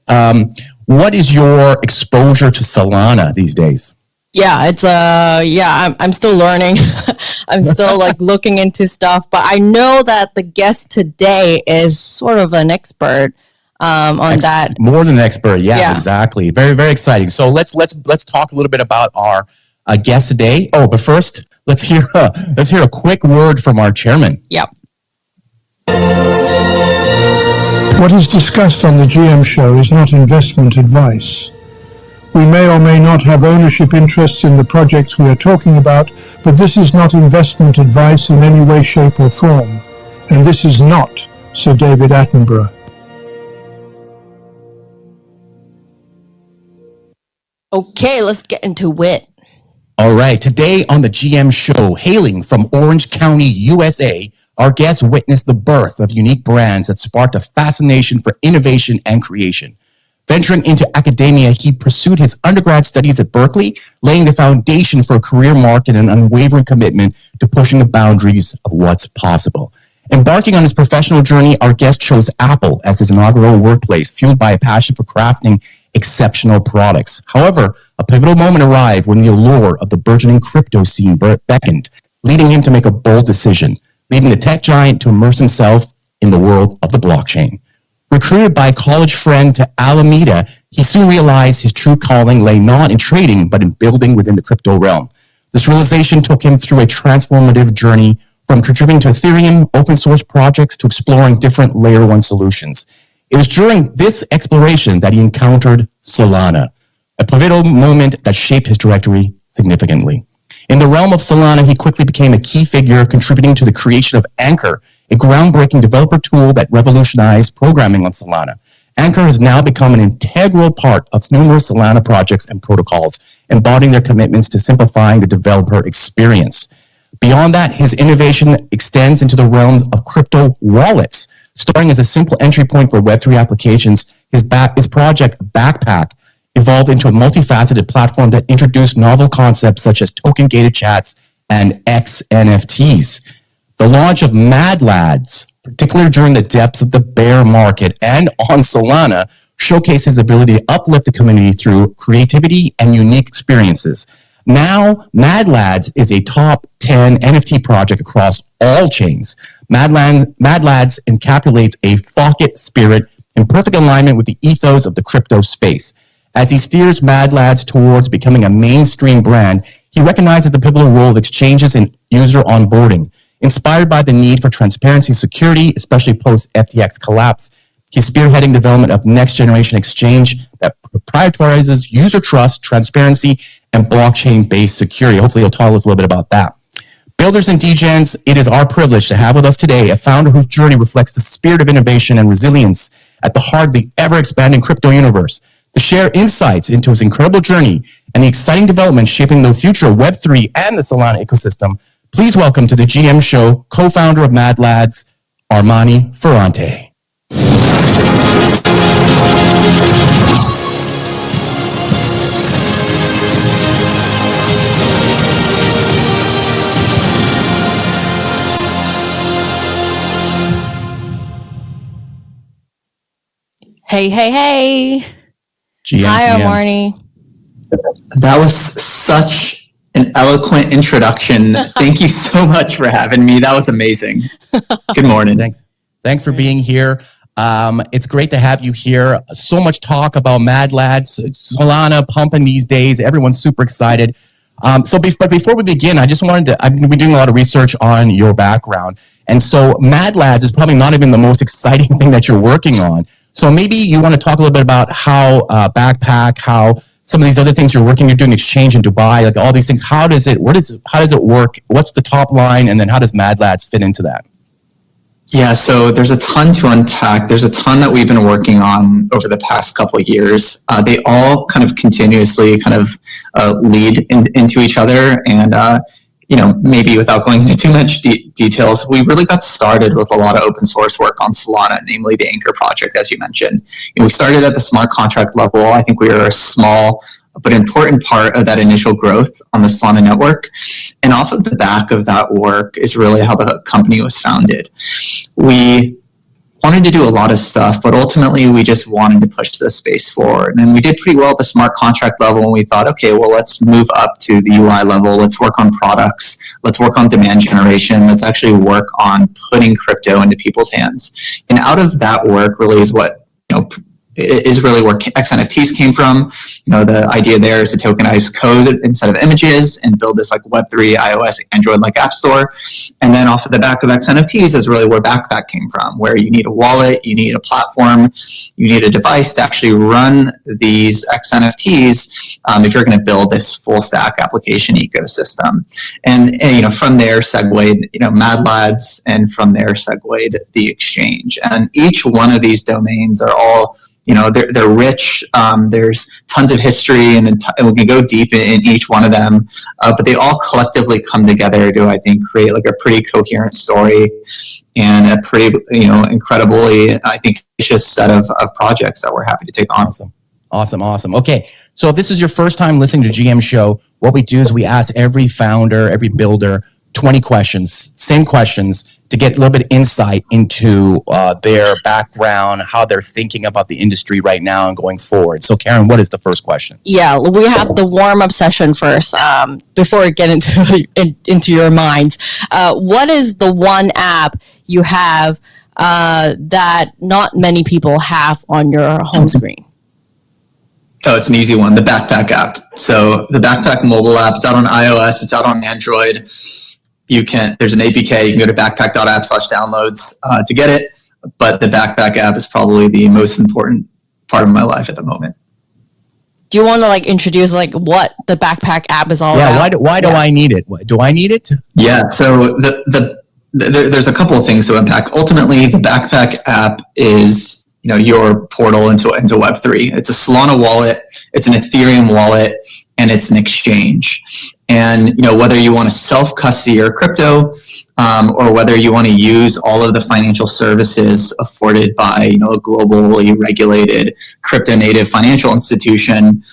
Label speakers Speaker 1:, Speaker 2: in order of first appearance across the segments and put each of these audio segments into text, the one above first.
Speaker 1: What is your exposure to Solana these days?
Speaker 2: Yeah, it's I'm still learning. I'm still like looking into stuff, but I know that the guest today is sort of an expert on that.
Speaker 1: More than an expert, yeah, exactly. Very, very exciting. So let's talk a little bit about our guest today. Oh, but first, let's hear a quick word from our chairman.
Speaker 2: Yep.
Speaker 3: What is discussed on the GM show is not investment advice. We may or may not have ownership interests in the projects we are talking about, but this is not investment advice in any way, shape, or form. And this is not Sir David Attenborough.
Speaker 2: Okay, let's get into it.
Speaker 1: All right, today on the GM show, hailing from Orange County, USA, our guest witnessed the birth of unique brands that sparked a fascination for innovation and creation. Venturing into academia, he pursued his undergrad studies at Berkeley, laying the foundation for a career marked in an unwavering commitment to pushing the boundaries of what's possible. Embarking on his professional journey, our guest chose Apple as his inaugural workplace, fueled by a passion for crafting exceptional products. However, a pivotal moment arrived when the allure of the burgeoning crypto scene beckoned, leading him to make a bold decision, leaving the tech giant to immerse himself in the world of the blockchain. Recruited by a college friend to Alameda, he soon realized his true calling lay not in trading, but in building within the crypto realm. This realization took him through a transformative journey from contributing to Ethereum, open source projects, to exploring different layer one solutions. It was during this exploration that he encountered Solana, a pivotal moment that shaped his trajectory significantly. In the realm of Solana, he quickly became a key figure, contributing to the creation of Anchor, a groundbreaking developer tool that revolutionized programming on Solana. Anchor has now become an integral part of numerous Solana projects and protocols, embodying their commitments to simplifying the developer experience. Beyond that, his innovation extends into the realm of crypto wallets. Starting as a simple entry point for Web3 applications, his project Backpack evolved into a multifaceted platform that introduced novel concepts such as token-gated chats and XNFTs. The launch of Madlads, particularly during the depths of the bear market and on Solana, showcased his ability to uplift the community through creativity and unique experiences. Now, Madlads is a top 10 NFT project across all chains. Madlads encapsulates a Focket spirit in perfect alignment with the ethos of the crypto space. As he steers Madlads towards becoming a mainstream brand, he recognizes the pivotal role of exchanges in user onboarding. Inspired by the need for transparency and security, especially post-FTX collapse, he's spearheading development of next-generation exchange that prioritizes user trust, transparency, and blockchain-based security. Hopefully, he'll tell us a little bit about that. Builders and DGens, it is our privilege to have with us today a founder whose journey reflects the spirit of innovation and resilience at the heart of the ever-expanding crypto universe. To share insights into his incredible journey and the exciting developments shaping the future of Web3 and the Solana ecosystem, please welcome to the GM show, co-founder of Madlads, Armani Ferrante.
Speaker 2: Hey.
Speaker 1: GM,
Speaker 2: Hi, Armani.
Speaker 4: That was such an eloquent introduction. Thank you so much for having me. That was amazing. Good morning.
Speaker 1: Thanks for being here. It's great to have you here. So much talk about Madlads, Solana pumping these days. Everyone's super excited. But before we begin, I've been doing a lot of research on your background. And so Madlads is probably not even the most exciting thing that you're working on. So maybe you want to talk a little bit about how Backpack, how some of these other things you're doing exchange in Dubai, like all these things. How does it work? What's the top line? And then how does Madlads fit into that?
Speaker 4: Yeah, so there's a ton to unpack. There's a ton that we've been working on over the past couple of years. They all kind of continuously lead into each other. And, maybe without going into too much details, we really got started with a lot of open source work on Solana, namely the Anchor project, as you mentioned. We started at the smart contract level. I think we were a small but important part of that initial growth on the Solana network. And off of the back of that work is really how the company was founded. We wanted to do a lot of stuff, but ultimately we just wanted to push the space forward. And we did pretty well at the smart contract level, and we thought, okay, well, let's move up to the UI level. Let's work on products. Let's work on demand generation. Let's actually work on putting crypto into people's hands. And out of that work really is what, is really where XNFTs came from. The idea there is to tokenize code instead of images and build this like Web3 iOS Android like app store. And then off of the back of XNFTs is really where Backpack came from, where you need a wallet, you need a platform, you need a device to actually run these XNFTs if you're going to build this full stack application ecosystem. And from there segued Madlads, and from there segued the exchange. And each one of these domains are all they're rich. There's tons of history, and we can go deep in each one of them. But they all collectively come together to, I think, create like a pretty coherent story and a pretty, incredibly, I think, ambitious set of projects that we're happy to take on.
Speaker 1: Awesome. Okay, so if this is your first time listening to GM Show, what we do is we ask every founder, every builder, 20 questions, same questions, to get a little bit of insight into their background, how they're thinking about the industry right now and going forward. So, Karen, what is the first question?
Speaker 2: Yeah, we have the warm-up session first before we get into your minds. What is the one app you have that not many people have on your home screen?
Speaker 4: Oh, it's an easy one, the Backpack app. So the Backpack mobile app, it's out on iOS, it's out on Android. There's an APK, you can go to backpack.app/downloads to get it. But the Backpack app is probably the most important part of my life at the moment.
Speaker 2: Do you want to introduce what the Backpack app is all about?
Speaker 1: Yeah, why do I need it? Do I need it?
Speaker 4: Yeah, so there's a couple of things to unpack. Ultimately, the Backpack app is your portal into Web3. It's a Solana wallet, it's an Ethereum wallet, and it's an exchange. And whether you want to self-custody your crypto, or whether you want to use all of the financial services afforded by a globally regulated crypto-native financial institution,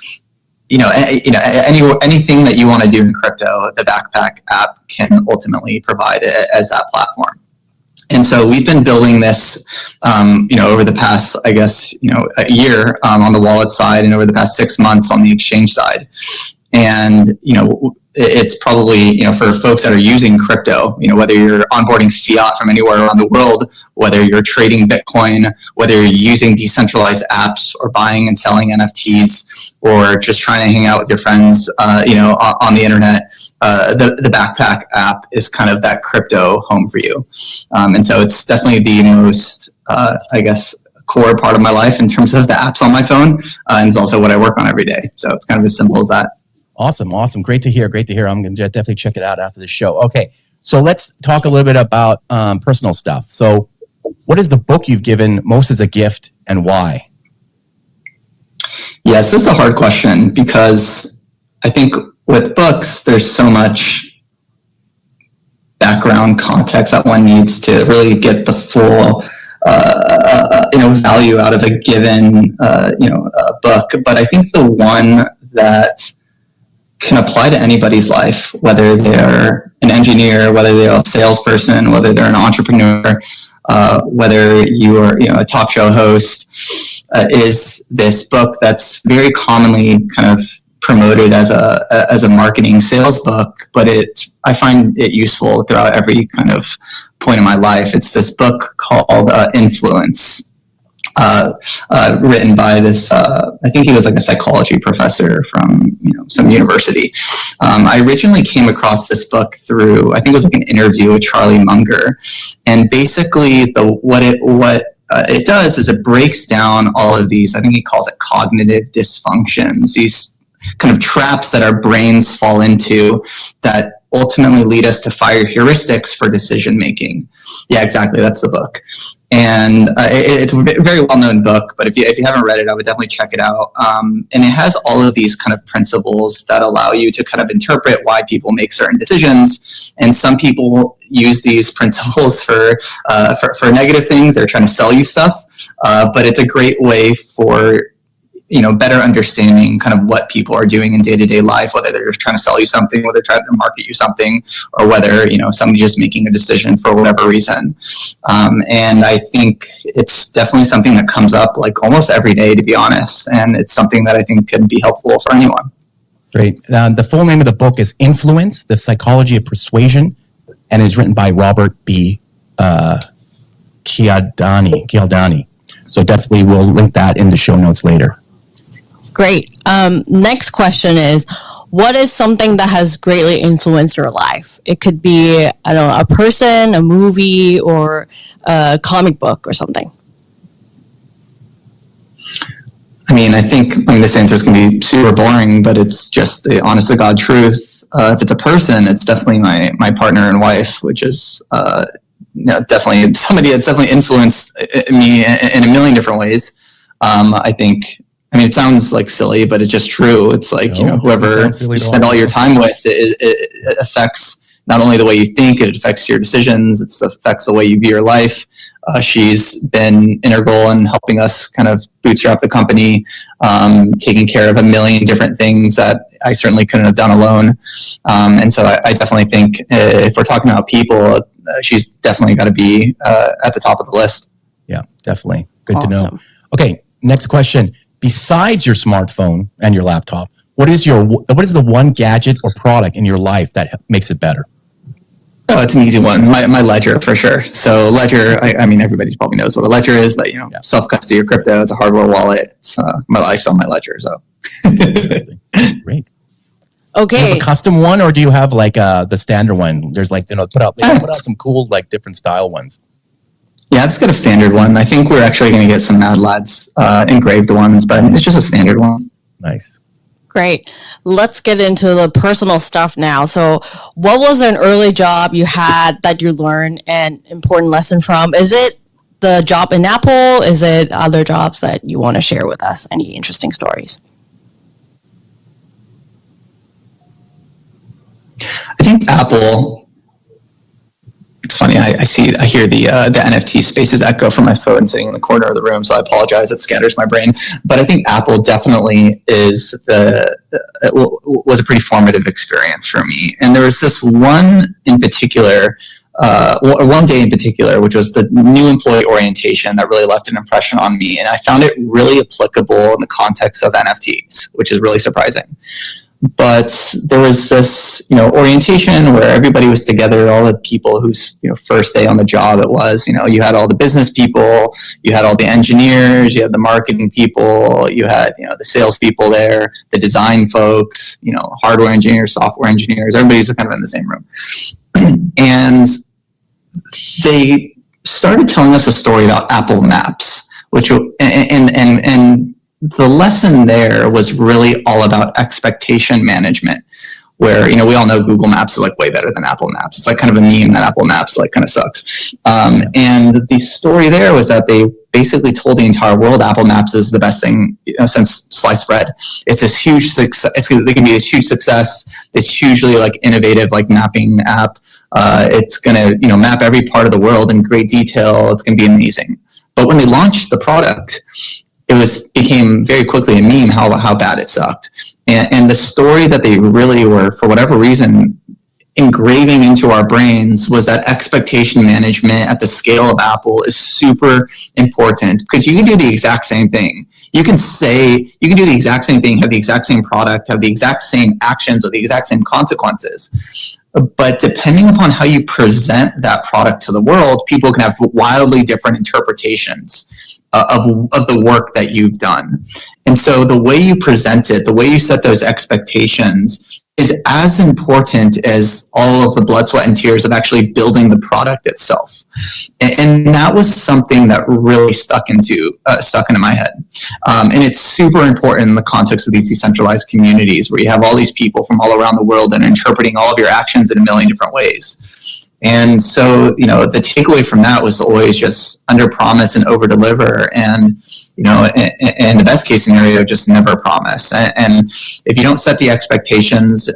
Speaker 4: anything that you want to do in crypto, the Backpack app can ultimately provide it as that platform. And so we've been building this, over the past, I guess, a year on the wallet side, and over the past 6 months on the exchange side. And, it's probably, for folks that are using crypto, whether you're onboarding fiat from anywhere around the world, whether you're trading Bitcoin, whether you're using decentralized apps or buying and selling NFTs, or just trying to hang out with your friends, on the internet, the Backpack app is kind of that crypto home for you. And so it's definitely the most, core part of my life in terms of the apps on my phone, and it's also what I work on every day. So it's kind of as simple as that.
Speaker 1: Awesome. Great to hear. I'm going to definitely check it out after the show. Okay, so let's talk a little bit about personal stuff. So what is the book you've given most as a gift, and why?
Speaker 4: Yes, this is a hard question, because I think with books, there's so much background context that one needs to really get the full value out of a given book. But I think the one that can apply to anybody's life, whether they're an engineer, whether they're a salesperson, whether they're an entrepreneur, whether you are a talk show host, is this book that's very commonly kind of promoted as a marketing sales book, but I find it useful throughout every kind of point in my life. It's this book called Influence. Written by this, I think he was like a psychology professor from some university. I originally came across this book through, I think it was like an interview with Charlie Munger, and basically what it does is it breaks down all of these, I think he calls it cognitive dysfunctions, these kind of traps that our brains fall into that ultimately lead us to fire heuristics for decision making. Yeah, exactly. That's the book. And it's a very well-known book, but if you haven't read it, I would definitely check it out. And it has all of these kind of principles that allow you to kind of interpret why people make certain decisions. And some people use these principles for negative things. They're trying to sell you stuff. But it's a great way for better understanding kind of what people are doing in day-to-day life, whether they're trying to sell you something, whether they're trying to market you something, or whether, somebody's just making a decision for whatever reason. And I think it's definitely something that comes up like almost every day, to be honest. And it's something that I think can be helpful for anyone.
Speaker 1: Great. The full name of the book is Influence, The Psychology of Persuasion, and it's written by Robert B. Cialdini. So definitely we'll link that in the show notes later.
Speaker 2: Great. Next question is, what is something that has greatly influenced your life? It could be, I don't know, a person, a movie, or a comic book or something.
Speaker 4: I think this answer is going to be super boring, but it's just the honest to God truth. If it's a person, it's definitely my partner and wife, which is definitely somebody that's definitely influenced me in a million different ways. It sounds like silly, but it's just true. It's like, whoever you spend all your time with, it affects not only the way you think, it affects your decisions, it affects the way you view your life. She's been integral in helping us kind of bootstrap the company, taking care of a million different things that I certainly couldn't have done alone. And so I definitely think if we're talking about people, she's definitely got to be at the top of the list.
Speaker 1: Yeah, definitely. Good to know. Okay, next question. Besides your smartphone and your laptop, what is the one gadget or product in your life that makes it better?
Speaker 4: Oh, it's an easy one. My ledger, for sure. So ledger, everybody probably knows what a ledger is, but self-custody your crypto. It's a hardware wallet. It's my life's on my ledger. So
Speaker 1: great.
Speaker 2: Okay.
Speaker 1: Do you have a custom one, or do you have like the standard one? There's like put out some cool like different style ones.
Speaker 4: Yeah, I've just got a standard one. I think we're actually going to get some Madlads engraved ones, but it's just a standard one.
Speaker 1: Nice.
Speaker 2: Great. Let's get into the personal stuff now. So what was an early job you had that you learned an important lesson from? Is it the job in Apple? Is it other jobs that you want to share with us? Any interesting stories?
Speaker 4: I think Apple, it's funny, I hear the NFT spaces echo from my phone sitting in the corner of the room, so I apologize, it scatters my brain. But I think Apple definitely was a pretty formative experience for me. And there was this one in particular, one day in particular, which was the new employee orientation that really left an impression on me. And I found it really applicable in the context of NFTs, which is really surprising. But there was this, orientation where everybody was together, all the people whose, first day on the job it was, you had all the business people, you had all the engineers, you had the marketing people, you had, the sales people there, the design folks, hardware engineers, software engineers, everybody's kind of in the same room. And they started telling us a story about Apple Maps, which, and the lesson there was really all about expectation management, where, we all know Google Maps is like way better than Apple Maps. It's like kind of a meme that Apple Maps like kind of sucks. And the story there was that they basically told the entire world Apple Maps is the best thing since sliced bread. It's this huge success. They can be this huge success. It's hugely like innovative, like mapping app. It's going to, map every part of the world in great detail. It's going to be amazing. But when they launched the product, it became very quickly a meme how bad it sucked. And the story that they really were, for whatever reason, engraving into our brains was that expectation management at the scale of Apple is super important, because you can do the exact same thing. You can do the exact same thing, have the exact same product, have the exact same actions with the exact same consequences. But depending upon how you present that product to the world, people can have wildly different interpretations of the work that you've done. And so the way you present it, the way you set those expectations is as important as all of the blood, sweat, and tears of actually building the product itself. And that was something that really stuck into my head. And it's super important in the context of these decentralized communities where you have all these people from all around the world and interpreting all of your actions in a million different ways. And so, the takeaway from that was always just under promise and over deliver. And, in the best case scenario, just never promise. And if you don't set the expectations,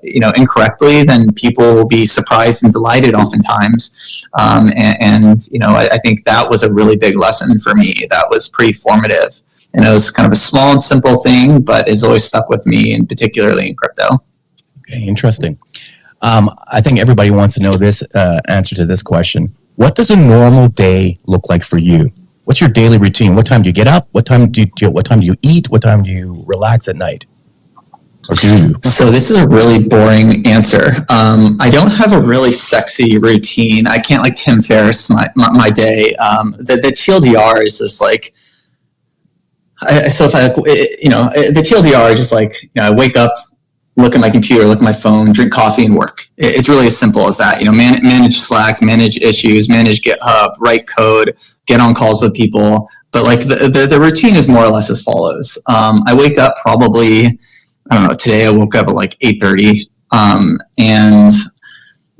Speaker 4: incorrectly, then people will be surprised and delighted oftentimes. I think that was a really big lesson for me. That was pretty formative. And it was kind of a small and simple thing, but it's always stuck with me, and particularly in crypto.
Speaker 1: Okay, interesting. I think everybody wants to know this answer to this question. What does a normal day look like for you? What's your daily routine? What time do you get up? What time do you eat? What time do you relax at night? Or do you?
Speaker 4: So this is a really boring answer. I don't have a really sexy routine. I can't like Tim Ferriss my day. The TLDR is just like, the TLDR is just like, I wake up, look at my computer, look at my phone, drink coffee, and work. It's really as simple as that. Manage Slack, manage issues, manage GitHub, write code, get on calls with people. But like the routine is more or less as follows. I wake up probably, I don't know, today I woke up at like 8:30. And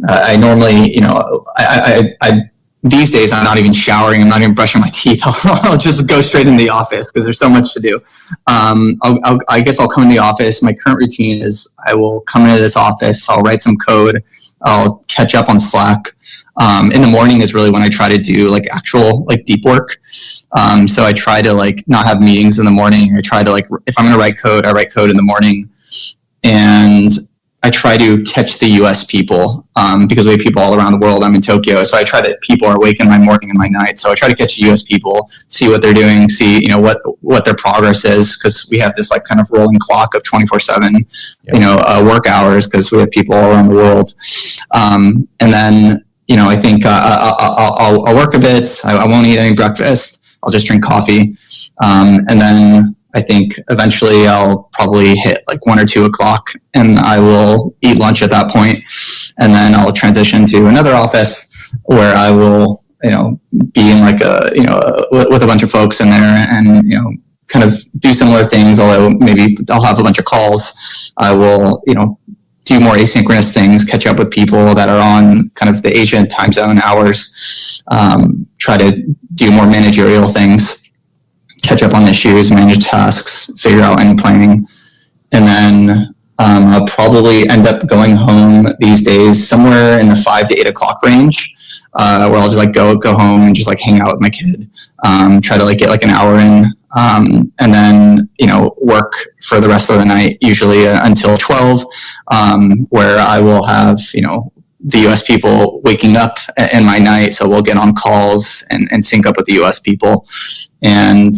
Speaker 4: I normally, I these days I'm not even showering. I'm not even brushing my teeth. I'll just go straight in the office because there's so much to do. I guess I'll come in the office. My current routine is I will come into this office. I'll write some code. I'll catch up on Slack. In the morning is really when I try to do like actual like deep work. So I try to like not have meetings in the morning. I try to like, if I'm going to write code, I write code in the morning. And I try to catch the US people because we have people all around the world. I'm in Tokyo, so I try to, people are awake in my morning and my night. So I try to catch the US people, see what they're doing, see, what their progress is, because we have this like kind of rolling clock of 24/7, work hours, because we have people all around the world. And then, I think I'll work a bit. I won't eat any breakfast. I'll just drink coffee. And then I think eventually I'll probably hit like 1 or 2 o'clock, and I will eat lunch at that point. And then I'll transition to another office where I will, be in like with a bunch of folks in there and, kind of do similar things. Although maybe I'll have a bunch of calls. I will, do more asynchronous things, catch up with people that are on kind of the Asian time zone hours, try to do more managerial things, catch up on issues, manage tasks, figure out any planning. And then I'll probably end up going home these days somewhere in the 5 to 8 o'clock range, where I'll just like go home and just like hang out with my kid, try to like get like an hour in, and then, work for the rest of the night, usually until 12, where I will have, the US people waking up in my night. So we'll get on calls and sync up with the US people and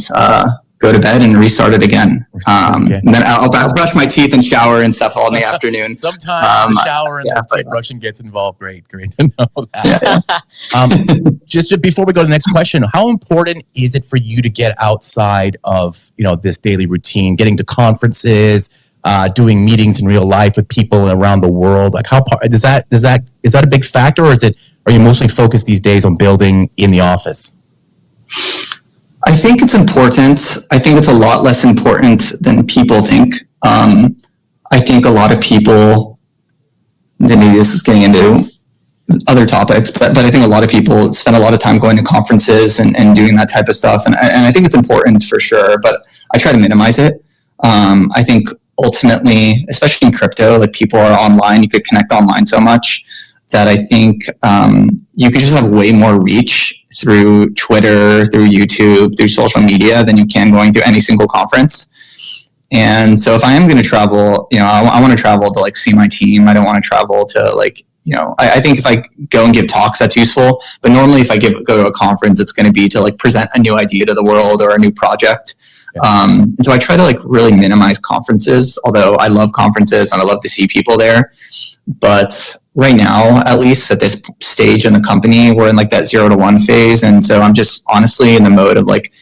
Speaker 4: go to bed and restart it again. And then I'll brush my teeth and shower and stuff all in the afternoon.
Speaker 1: Sometimes the shower and the teeth brushing gets involved. Great to know that.
Speaker 4: Yeah.
Speaker 1: Just before we go to the next question, how important is it for you to get outside of this daily routine, getting to conferences, doing meetings in real life with people around the world? Like, is that a big factor, or are you mostly focused these days on building in the office?
Speaker 4: I think it's important. I think it's a lot less important than people think. I think a lot of people, then maybe this is getting into other topics, but I think a lot of people spend a lot of time going to conferences and doing that type of stuff. And I think it's important for sure, but I try to minimize it. I think ultimately, especially in crypto, like people are online, you could connect online so much that I think you could just have way more reach through Twitter, through YouTube, through social media than you can going through any single conference. And so if I am going to travel, I want to travel to like see my team. I don't want to travel to like, I think if I go and give talks, that's useful. But normally if I go to a conference, it's going to be to like present a new idea to the world or a new project. And so I try to like really minimize conferences, although I love conferences and I love to see people there. But right now, at least at this stage in the company, we're in like that 0 to 1 phase. And so I'm just honestly in the mode of like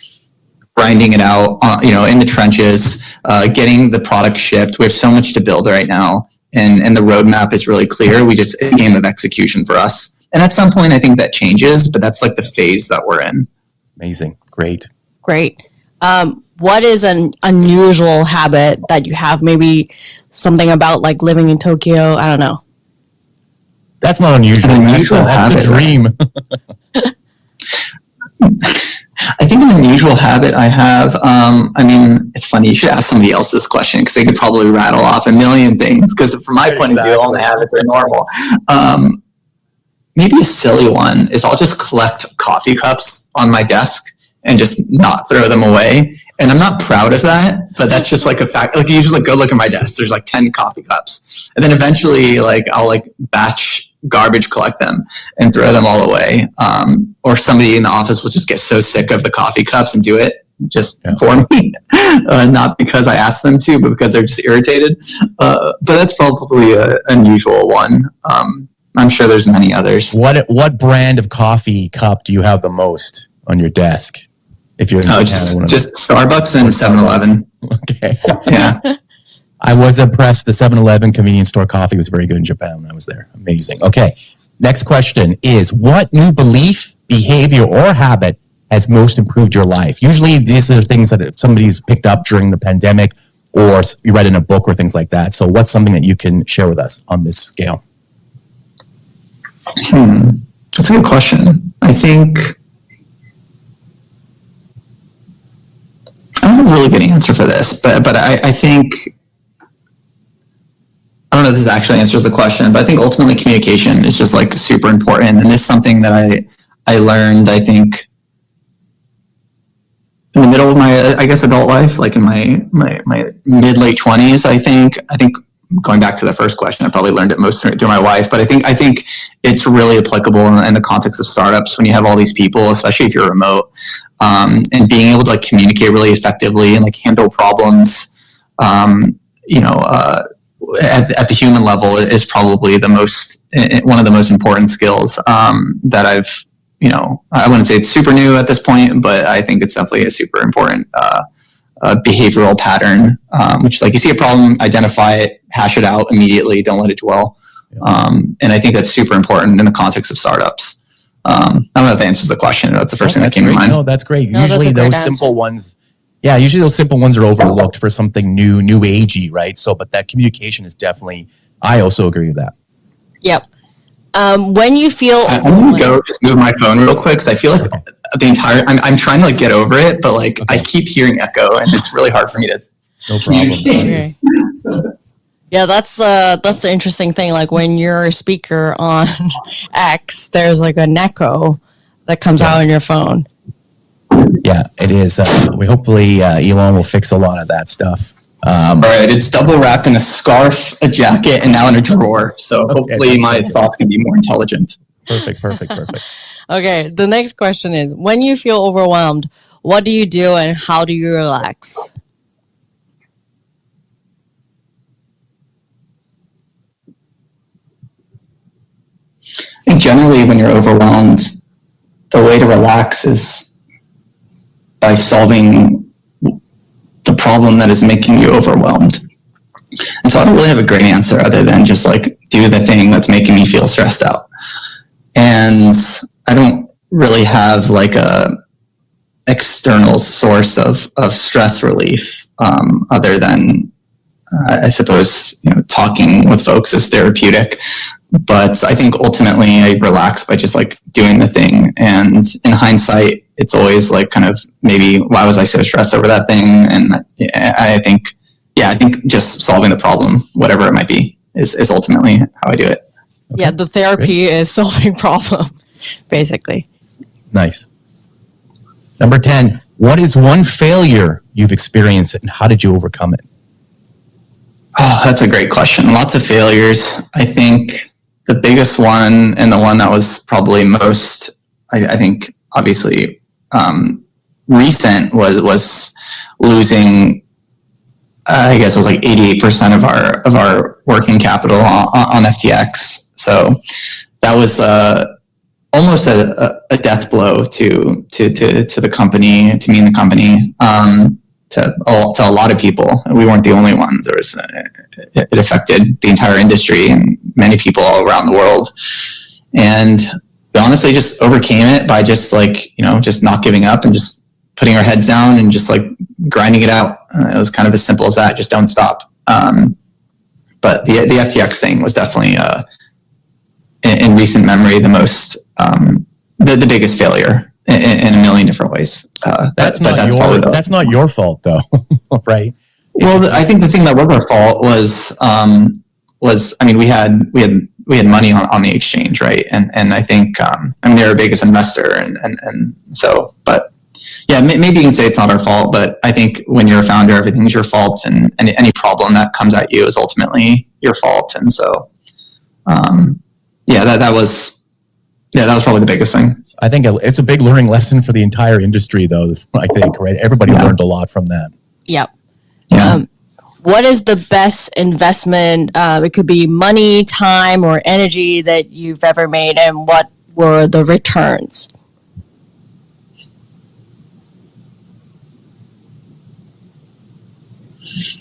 Speaker 4: grinding it out, in the trenches, getting the product shipped. We have so much to build right now. And the roadmap is really clear. It's a game of execution for us. And at some point, I think that changes, but that's like the phase that we're in.
Speaker 1: Amazing. Great.
Speaker 2: What is an unusual habit that you have? Maybe something about like living in Tokyo. I don't know.
Speaker 1: That's not unusual. That's a dream.
Speaker 4: I think an unusual habit I have, it's funny, you should ask somebody else this question because they could probably rattle off a million things, because from my point of view, all my habits are normal. Maybe a silly one is I'll just collect coffee cups on my desk and just not throw them away. And I'm not proud of that, but that's just like a fact. Like, you just like go look at my desk. There's like 10 coffee cups. And then eventually like I'll like batch garbage collect them and throw them all away. Or somebody in the office will just get so sick of the coffee cups and do it just for me. Not because I asked them to, but because they're just irritated. But that's probably an unusual one. I'm sure there's many others.
Speaker 1: What brand of coffee cup do you have the most on your desk? If you're
Speaker 4: just Starbucks and 7-Eleven.
Speaker 1: Okay.
Speaker 4: Yeah.
Speaker 1: I was impressed. The 7-Eleven convenience store coffee was very good in Japan when I was there. Amazing. Okay. Next question is, what new belief, behavior, or habit has most improved your life? Usually these are things that somebody's picked up during the pandemic or you read in a book or things like that. So what's something that you can share with us on this scale?
Speaker 4: That's a good question. I think I don't have a really good answer for this, but I think, I don't know if this actually answers the question, but I think ultimately communication is just like super important. And it's something that I learned, I think, in the middle of my, I guess, adult life, like in my mid-late 20s, I think going back to the first question, I probably learned it most through my wife, but I think it's really applicable in the context of startups when you have all these people, especially if you're remote, and being able to like communicate really effectively and like handle problems, at the human level is probably one of the most important skills that I've, I wouldn't say it's super new at this point, but I think it's definitely a super important behavioral pattern, which is like you see a problem, identify it, hash it out immediately, don't let it dwell. And I think that's super important in the context of startups. I don't know if that answers the question. That's the first thing that came to mind.
Speaker 1: No, that's great. Usually those simple ones, usually those simple ones are overlooked for something new agey, right? So, but that communication is definitely, I also agree with that.
Speaker 2: Yep. When you feel,
Speaker 4: I'm going to go just move my phone real quick because I feel like the entire, I'm trying to like get over it, but like I keep hearing echo and it's really hard for me to.
Speaker 1: No problem.
Speaker 2: Okay. Yeah, that's the interesting thing. Like when you're a speaker on X, there's like an echo that comes out on your phone.
Speaker 1: Yeah, it is. We hopefully Elon will fix a lot of that stuff.
Speaker 4: All right, it's double wrapped in a scarf, a jacket, and now in a drawer. So hopefully my thoughts can be more intelligent.
Speaker 1: Perfect.
Speaker 2: Okay, the next question is, when you feel overwhelmed, what do you do and how do you relax?
Speaker 4: I think generally when you're overwhelmed, the way to relax is by solving the problem that is making you overwhelmed. And so I don't really have a great answer other than just like do the thing that's making me feel stressed out. And I don't really have like a external source of stress relief other than I suppose talking with folks is therapeutic. But I think ultimately I relax by just like doing the thing. And in hindsight, it's always like kind of maybe why was I so stressed over that thing? And I think just solving the problem, whatever it might be, is ultimately how I do it.
Speaker 2: Okay. Yeah, the therapy is solving problem, basically.
Speaker 1: Nice. Number 10, what is one failure you've experienced and how did you overcome it?
Speaker 4: Oh, that's a great question. Lots of failures. I think the biggest one and the one that was probably most, I think, obviously recent was losing. I guess it was like 88% of our working capital on FTX. So that was almost a death blow to the company, to me and the company. To a lot of people. We weren't the only ones. It affected the entire industry and many people all around the world. And we honestly just overcame it by just like, just not giving up and just putting our heads down and just like grinding it out. It was kind of as simple as that. Just don't stop. But the FTX thing was definitely in recent memory the most, the biggest failure. In a million different ways.
Speaker 1: That's not your fault though, right?
Speaker 4: Well, I think the thing that was our fault was I mean we had money on the exchange, right? And I think they're our biggest investor and so, but maybe you can say it's not our fault, but I think when you're a founder, everything's your fault, and any problem that comes at you is ultimately your fault. And so, that was probably the biggest thing.
Speaker 1: I think it's a big learning lesson for the entire industry, though. I think, right? Everybody learned a lot from that.
Speaker 2: Yep.
Speaker 4: Yeah.
Speaker 2: What is the best investment? It could be money, time, or energy that you've ever made, and what were the returns?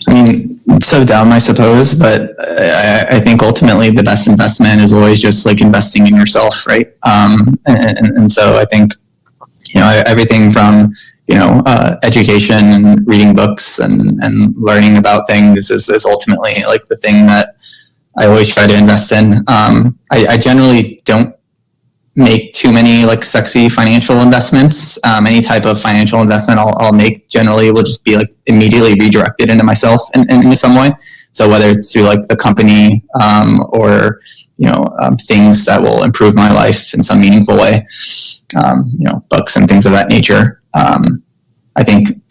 Speaker 4: I mean, so dumb, I suppose, but I think ultimately the best investment is always just like investing in yourself, right? And so I think, everything from, education and reading books and learning about things is ultimately like the thing that I always try to invest in. I generally don't make too many like sexy financial investments. Any type of financial investment I'll make generally will just be like immediately redirected into myself in some way. So whether it's through like the company or things that will improve my life in some meaningful way, books and things of that nature. I think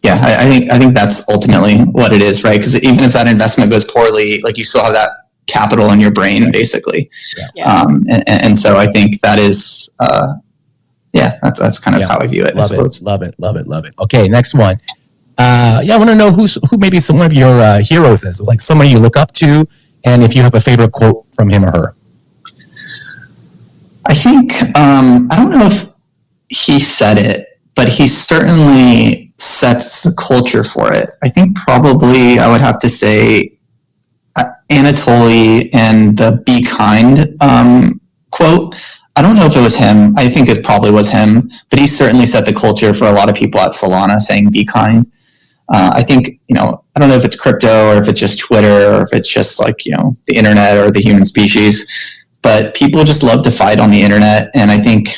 Speaker 4: that's ultimately what it is, right? Because even if that investment goes poorly, like you still have that capital in your brain, basically.
Speaker 2: Yeah.
Speaker 4: And so I think that is, that's kind of how I view it.
Speaker 1: Love it. Okay, next one. I want to know who maybe one of your heroes is, like somebody you look up to, and if you have a favorite quote from him or her.
Speaker 4: I think, I don't know if he said it, but he certainly sets the culture for it. I think probably I would have to say Anatoly and the "Be Kind" quote. I don't know if it was him. I think it probably was him, but he certainly set the culture for a lot of people at Solana, saying "Be kind." I think, I don't know if it's crypto or if it's just Twitter or if it's just like, the internet or the human species, but people just love to fight on the internet. And I think,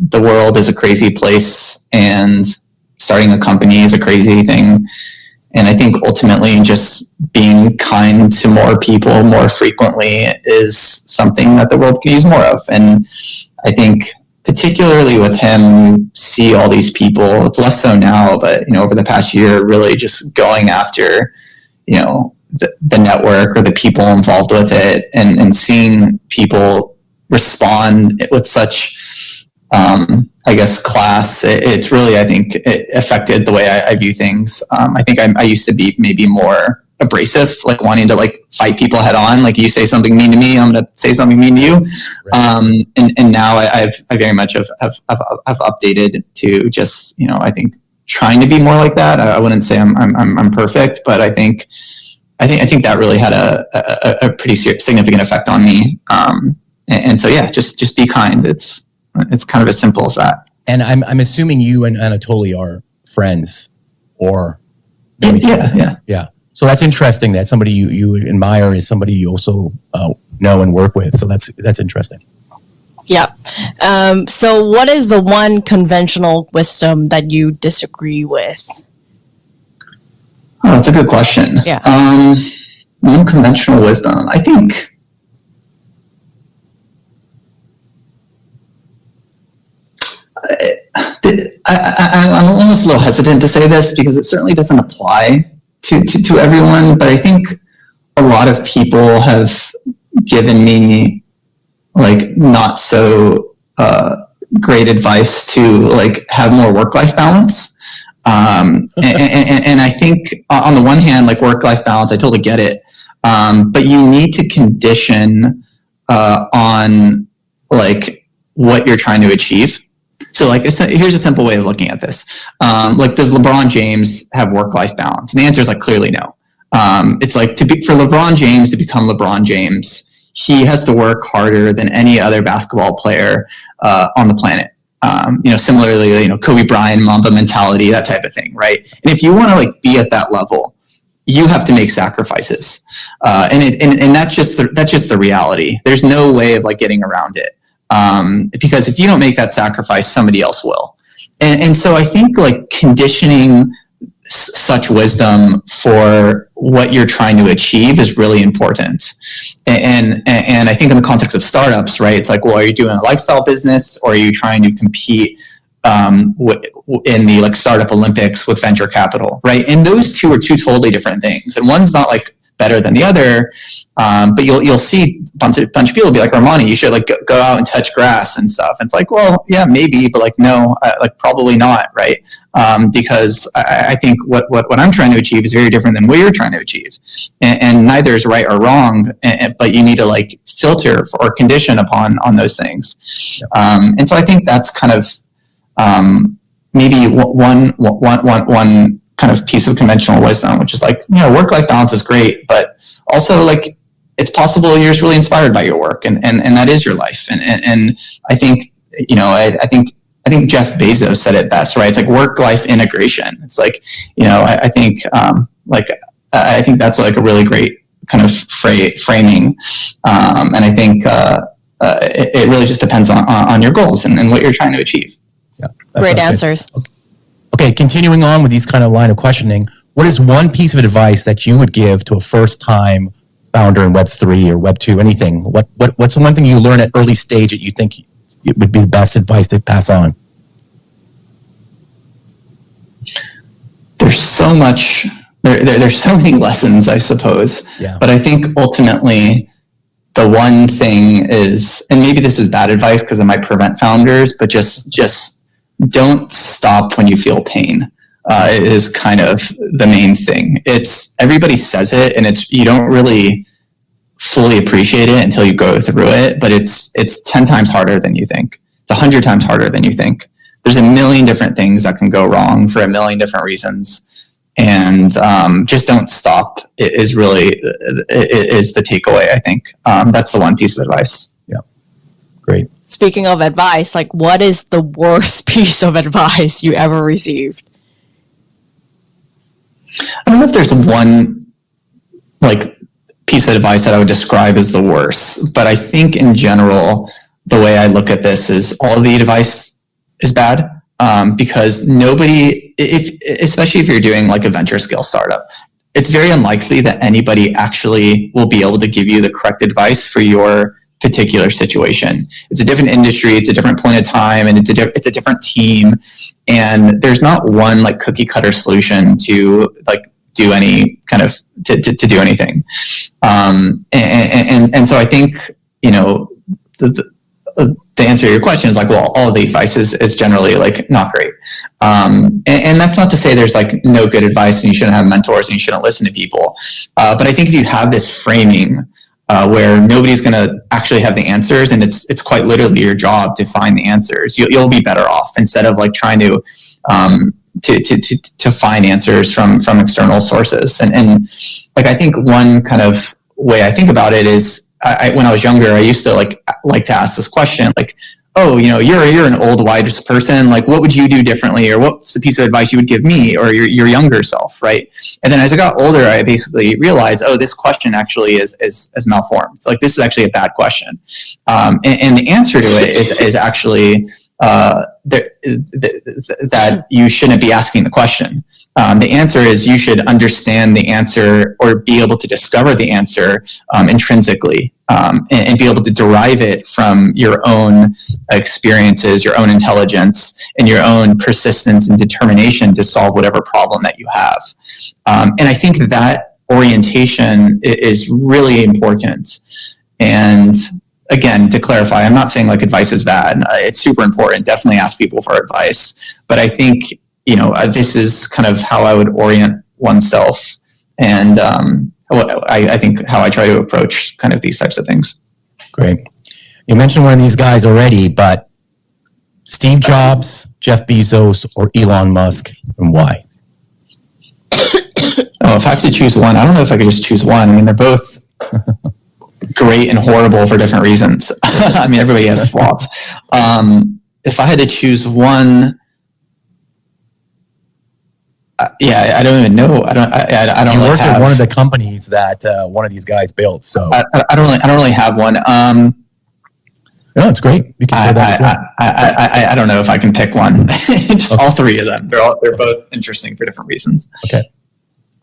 Speaker 4: the world is a crazy place, and starting a company is a crazy thing. And I think ultimately just being kind to more people more frequently is something that the world could use more of. And I think particularly with him, you see all these people, it's less so now, but, over the past year, really just going after, the network or the people involved with it, and seeing people respond with such, class. It's really, I think it affected the way I view things. I think I used to be maybe more abrasive, like wanting to like fight people head on. Like, you say something mean to me, I'm going to say something mean to you. Right. And now I very much have updated to just, I think trying to be more like that. I wouldn't say I'm perfect, but I think that really had a pretty significant effect on me. And so, just be kind. It's kind of as simple as that.
Speaker 1: And I'm assuming you and Anatoly are friends, or maybe yeah. So that's interesting that somebody you admire is somebody you also know and work with. So that's interesting.
Speaker 2: Yeah. So what is the one conventional wisdom that you disagree with?
Speaker 4: Oh, that's a good question.
Speaker 2: Yeah.
Speaker 4: One conventional wisdom, I think. I'm almost a little hesitant to say this because it certainly doesn't apply to everyone, but I think a lot of people have given me like not so great advice to like have more work-life balance. And I think on the one hand, like work-life balance, I totally get it. But you need to condition on like what you're trying to achieve. So like, here's a simple way of looking at this. Like, does LeBron James have work-life balance? And the answer is like clearly no. It's like for LeBron James to become LeBron James, he has to work harder than any other basketball player on the planet. Similarly, Kobe Bryant, Mamba mentality, that type of thing, right? And if you want to like be at that level, you have to make sacrifices, and that's just the reality. There's no way of like getting around it. Because if you don't make that sacrifice, somebody else will. And so I think like conditioning such wisdom for what you're trying to achieve is really important. And I think in the context of startups, right, it's like, well, are you doing a lifestyle business, or are you trying to compete in the like startup Olympics with venture capital, right? And those two are two totally different things. And one's not like better than the other, but you'll see a bunch of people be like, Romani, you should like go out and touch grass and stuff. And it's like, well, yeah, maybe, but like no, like probably not, right? Because I think what I'm trying to achieve is very different than what you're trying to achieve, and neither is right or wrong. But you need to like filter or condition upon those things. And so I think that's kind of maybe one kind of piece of conventional wisdom, which is like, work-life balance is great, but also like it's possible you're just really inspired by your work, and that is your life. And I think, I think Jeff Bezos said it best, right? It's like work-life integration. It's like, I think I think that's like a really great kind of framing. And I think it really just depends on your goals and what you're trying to achieve.
Speaker 1: Yeah,
Speaker 2: great answers.
Speaker 1: Okay, continuing on with these kind of line of questioning, what is one piece of advice that you would give to a first-time founder in Web3 or Web2, anything? What's the one thing you learn at early stage that you think it would be the best advice to pass on?
Speaker 4: There's so much. There's so many lessons, I suppose.
Speaker 1: Yeah.
Speaker 4: But I think ultimately the one thing is, and maybe this is bad advice because it might prevent founders, but just don't stop when you feel pain. Is kind of the main thing. It's everybody says it, and you don't really fully appreciate it until you go through it. But it's 10 times harder than you think. It's 100 times harder than you think. There's a million different things that can go wrong for a million different reasons, and just don't stop. It is the takeaway. I think that's the one piece of advice.
Speaker 1: Yeah, great.
Speaker 2: Speaking of advice, like what is the worst piece of advice you ever received?
Speaker 4: I don't know if there's one like piece of advice that I would describe as the worst, but I think in general, the way I look at this is all of the advice is bad, because nobody, especially if you're doing like a venture scale startup, it's very unlikely that anybody actually will be able to give you the correct advice for your particular situation. It's a different industry, it's a different point of time, and it's a different team, and there's not one like cookie cutter solution to like do any kind of to do anything. And so I think the answer to your question is like, well, all of the advice is generally like not great. And that's not to say there's like no good advice and you shouldn't have mentors and you shouldn't listen to people. But I think if you have this framing where nobody's going to actually have the answers, and it's quite literally your job to find the answers, you'll be better off instead of like trying to find answers from external sources. And like I think one kind of way I think about it is when I was younger, I used to like to ask this question, like, oh, you're an old wise person, like what would you do differently, or what's the piece of advice you would give me or your younger self, right? And then as I got older, I basically realized, oh, this question actually is malformed. It's like this is actually a bad question, and the answer to it is actually that you shouldn't be asking the question. The answer is you should understand the answer or be able to discover the answer intrinsically, and be able to derive it from your own experiences, your own intelligence, and your own persistence and determination to solve whatever problem that you have. And I think that orientation is really important. And again, to clarify, I'm not saying like advice is bad. It's super important. Definitely ask people for advice. But I think, this is kind of how I would orient oneself, and I think how I try to approach kind of these types of things.
Speaker 1: Great. You mentioned one of these guys already, but Steve Jobs, Jeff Bezos, or Elon Musk, and why?
Speaker 4: Oh, if I have to choose one, I don't know if I could just choose one. I mean, they're both great and horrible for different reasons. I mean, everybody has flaws. If I had to choose one, I don't even know. I don't.
Speaker 1: You worked at one of the companies that one of these guys built, so
Speaker 4: I don't really have one.
Speaker 1: No, it's great. You can say that as well.
Speaker 4: I don't know if I can pick one. Just okay. All three of them. They're both interesting for different reasons.
Speaker 1: Okay.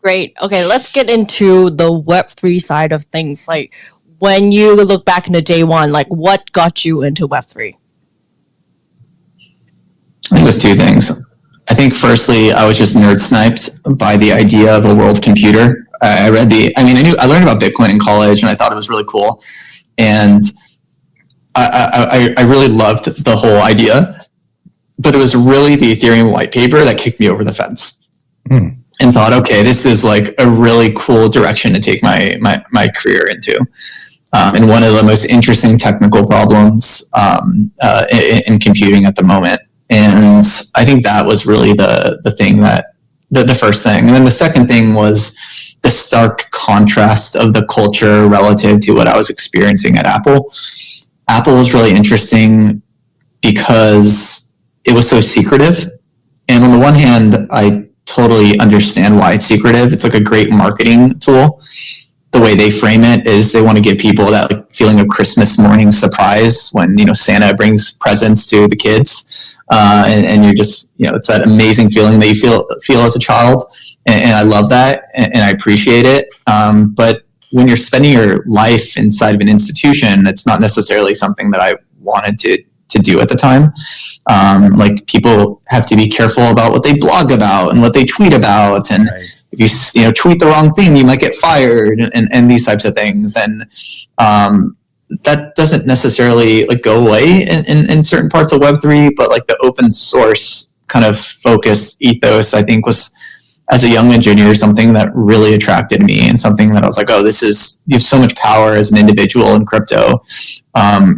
Speaker 2: Great. Okay, let's get into the Web3 side of things. Like when you look back into day one, like what got you into Web3?
Speaker 4: I think it was two things. I think firstly, I was just nerd sniped by the idea of a world computer. I learned about Bitcoin in college and I thought it was really cool. And I really loved the whole idea, but it was really the Ethereum white paper that kicked me over the fence and thought, okay, this is like a really cool direction to take my career into. And one of the most interesting technical problems in computing at the moment. And I think that was really the thing the first thing. And then the second thing was the stark contrast of the culture relative to what I was experiencing at Apple. Apple was really interesting because it was so secretive. And on the one hand, I totally understand why it's secretive. It's like a great marketing tool. The way they frame it is they want to give people that like feeling of Christmas morning surprise when, Santa brings presents to the kids. And you're just, it's that amazing feeling that you feel as a child. And I love that and I appreciate it. But when you're spending your life inside of an institution, it's not necessarily something that I wanted to do at the time. Like people have to be careful about what they blog about and what they tweet about. And right. If you tweet the wrong thing, you might get fired and these types of things. And that doesn't necessarily like go away in certain parts of Web3, but like the open source kind of focus ethos, I think was, as a young engineer, something that really attracted me and something that I was like, oh, you have so much power as an individual in crypto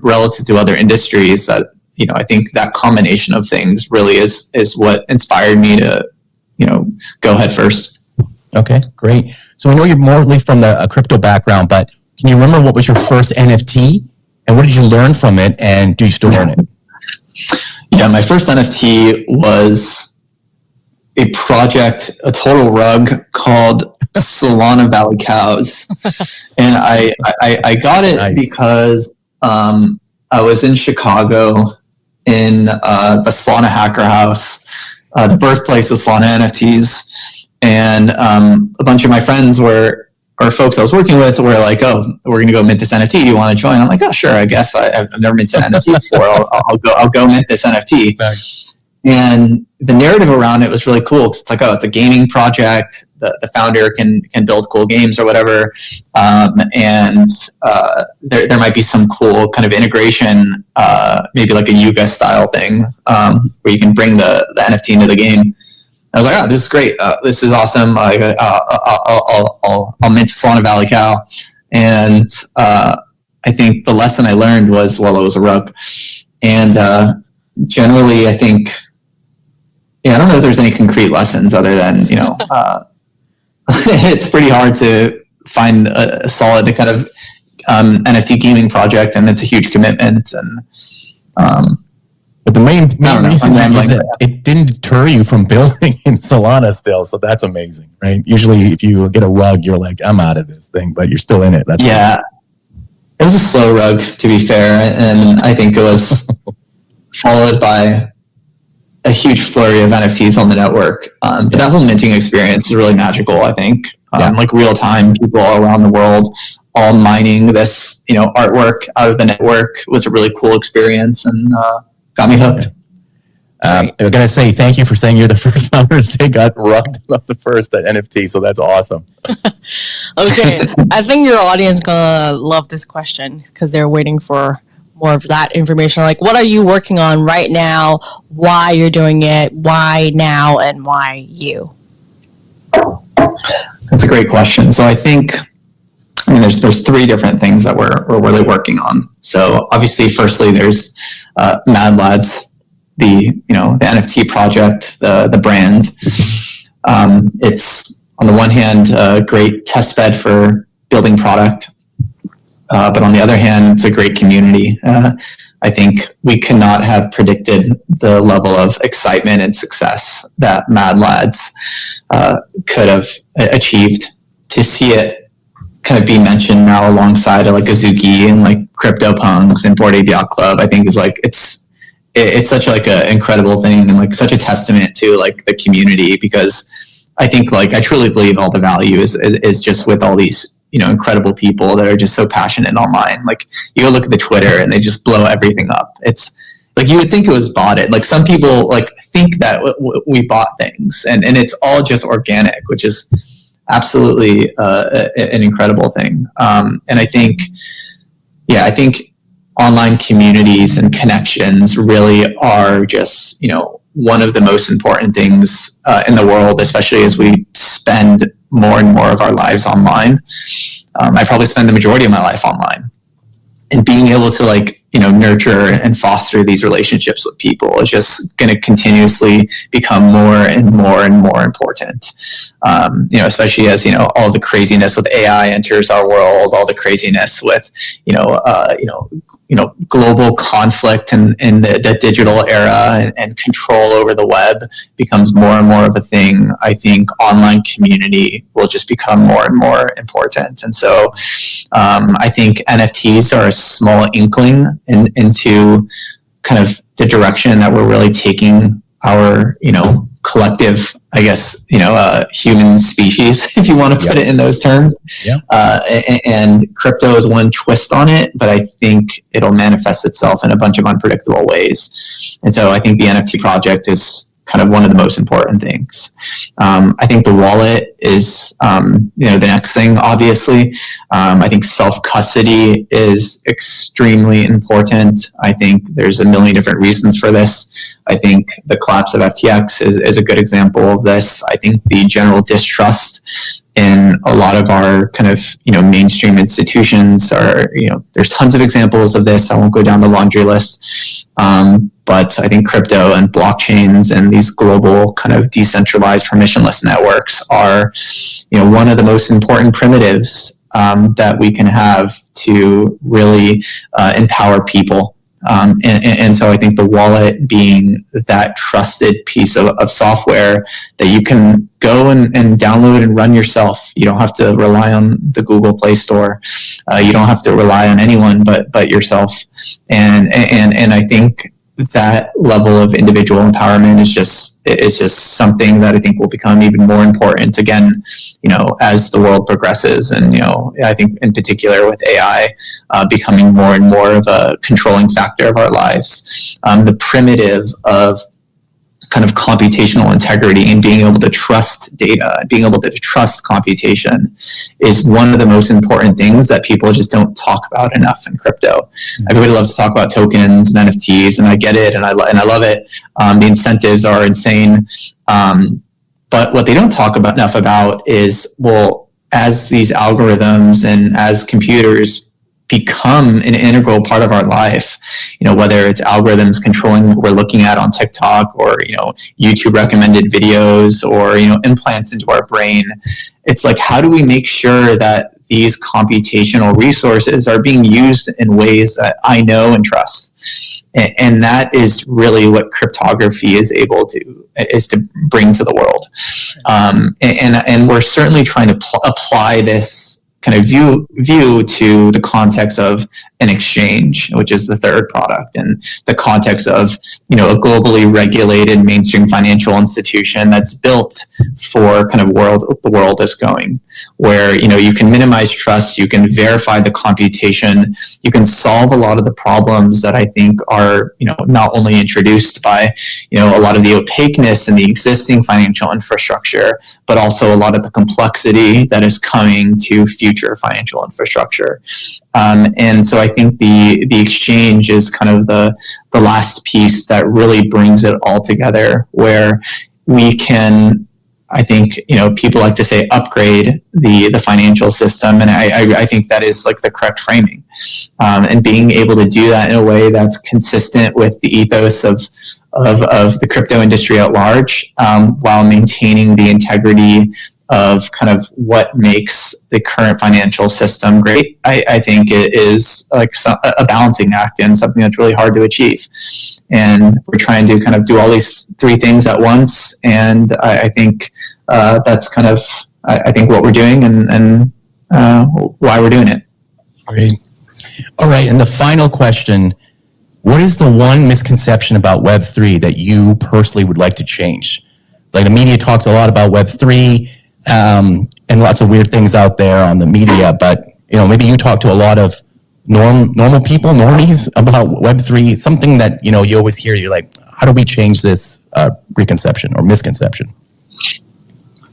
Speaker 4: relative to other industries that, I think that combination of things really is what inspired me to, go head first.
Speaker 1: Okay, great. So I know you're more from the crypto background, but can you remember what was your first NFT and what did you learn from it and do you still own it?
Speaker 4: Yeah, my first NFT was a project, a total rug called Solana Valley Cows. And I got it nice. Because I was in Chicago in the Solana Hacker House, the birthplace of Solana NFTs. And a bunch of my friends or folks I was working with were like, oh, we're going to go mint this NFT. Do you want to join? I'm like, oh, sure. I guess I've never minted an NFT before. I'll go mint this NFT. Thanks. And the narrative around it was really cool. It's like, oh, it's a gaming project. The founder can build cool games or whatever. And there might be some cool kind of integration, maybe like a Yuga style thing where you can bring the NFT into the game. I was like, oh, this is great. This is awesome. I'll mint Solana Valley Cow. And I think the lesson I learned was, well, it was a rug. And generally, I think, I don't know if there's any concrete lessons other than, it's pretty hard to find a solid kind of NFT gaming project, and it's a huge commitment. And
Speaker 1: but the main reason is that it didn't deter you from building in Solana still, so that's amazing, right? Usually, if you get a rug, you're like, I'm out of this thing, but you're still in it. That's
Speaker 4: amazing. It was a slow rug, to be fair, and I think it was followed by a huge flurry of NFTs on the network. But that whole minting experience was really magical, I think. Like real time, people all around the world all mining this, artwork out of the network was a really cool experience and got me hooked.
Speaker 1: I'm going to say thank you for saying you're the first founder to say got rugged up the first at NFT, so that's awesome.
Speaker 2: Okay, I think your audience is going to love this question because they're waiting for more of that information. Like, what are you working on right now? Why you're doing it? Why now? And why you?
Speaker 4: That's a great question. So I think, there's three different things that we're really working on. So obviously, firstly, there's Madlads, the NFT project, the brand. It's on the one hand a great test bed for building product. But on the other hand, it's a great community. I think we could not have predicted the level of excitement and success that Madlads could have achieved. To see it kind of be mentioned now alongside like Azuki and like CryptoPunks and Bored Ape Yacht Club, I think is like it's such like an incredible thing and like such a testament to like the community, because I think like I truly believe all the value is just with all these incredible people that are just so passionate online. Like you go look at the Twitter and they just blow everything up. It's like you would think it was botted. Like some people like think that we bought things, and it's all just organic, which is absolutely an incredible thing. And I think online communities and connections really are just, one of the most important things in the world, especially as we spend more and more of our lives online. I probably spend the majority of my life online, and being able to nurture and foster these relationships with people is just going to continuously become more and more and more important. Especially as all the craziness with AI enters our world, all the craziness with global conflict in the digital era, and control over the web becomes more and more of a thing. I think online community will just become more and more important. And so I think NFTs are a small inkling into kind of the direction that we're really taking our, collective, I guess, human species, if you want to put it in those terms. And crypto is one twist on it, but I think it'll manifest itself in a bunch of unpredictable ways. And so I think the NFT project is kind of one of the most important things. I think the wallet is, the next thing, obviously. I think self-custody is extremely important. I think there's a million different reasons for this. I think the collapse of FTX is a good example of this. I think the general distrust in a lot of our kind of, mainstream institutions are, there's tons of examples of this. I won't go down the laundry list. But I think crypto and blockchains and these global kind of decentralized permissionless networks are, one of the most important primitives that we can have to really empower people. And so I think the wallet being that trusted piece of software that you can go and download and run yourself. You don't have to rely on the Google Play Store. You don't have to rely on anyone but yourself. And I think that level of individual empowerment is just something that I think will become even more important again, as the world progresses. And, I think in particular with AI becoming more and more of a controlling factor of our lives, the primitive of kind of computational integrity and being able to trust data, being able to trust computation is one of the most important things that people just don't talk about enough in crypto. Everybody loves to talk about tokens and NFTs, and I get it, and I love it. The incentives are insane. But what they don't talk about enough about is, well, as these algorithms and as computers become an integral part of our life, whether it's algorithms controlling what we're looking at on TikTok, or, YouTube recommended videos, or, implants into our brain. It's like, how do we make sure that these computational resources are being used in ways that I know and trust? And that is really what cryptography is able to bring to the world. And we're certainly trying to apply this kind of view to the context of an exchange, which is the third product, and the context of, a globally regulated mainstream financial institution that's built for kind of the world is going, where, you can minimize trust, you can verify the computation, you can solve a lot of the problems that I think are, not only introduced by, a lot of the opaqueness in the existing financial infrastructure, but also a lot of the complexity that is coming to future financial infrastructure. And so I think the exchange is kind of the last piece that really brings it all together, where we can, I think, people like to say upgrade the financial system. And I think that is like the correct framing. And being able to do that in a way that's consistent with the ethos of the crypto industry at large, while maintaining the integrity of kind of what makes the current financial system great, I think it is like a balancing act and something that's really hard to achieve. And we're trying to kind of do all these three things at once. And I think that's kind of, I think what we're doing and why we're doing it.
Speaker 1: Great. All right. And the final question, what is the one misconception about Web3 that you personally would like to change? Like, the media talks a lot about Web3, and lots of weird things out there on the media, but maybe you talk to a lot of normal people, normies, about Web3? Something that, you know, you always hear, you're like, how do we change this preconception or misconception?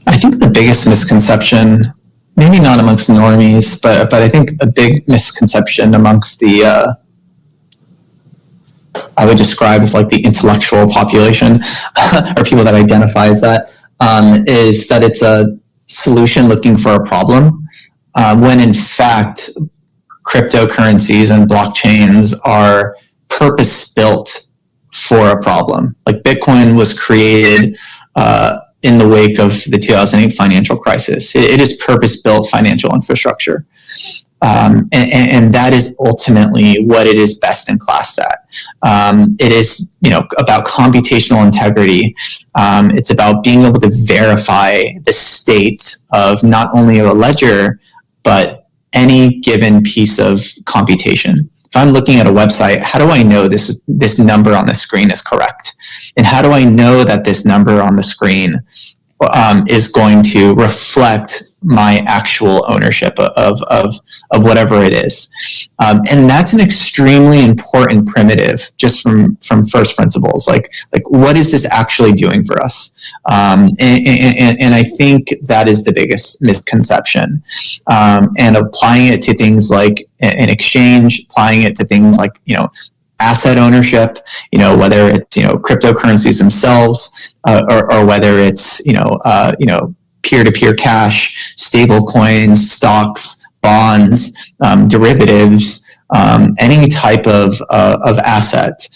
Speaker 4: I think the biggest misconception, maybe not amongst normies, but I think a big misconception amongst the I would describe as like the intellectual population or people that identify as that, is that it's a solution looking for a problem, when in fact cryptocurrencies and blockchains are purpose-built for a problem. Like Bitcoin was created in the wake of the 2008 financial crisis. It is purpose-built financial infrastructure. And that is ultimately what it is best in class at. It is, you know, about computational integrity. It's about being able to verify the state of not only a ledger, but any given piece of computation. If I'm looking at a website, how do I know this number on the screen is correct? And how do I know that this number on the screen is going to reflect my actual ownership of whatever it is? And that's an extremely important primitive just from first principles. Like what is this actually doing for us? And I think that is the biggest misconception. And applying it to things like an exchange, applying it to things like, you know, asset ownership, you know, whether it's, you know, cryptocurrencies themselves, or whether it's, you know, peer-to-peer cash, stable coins, stocks, bonds, derivatives, any type of asset.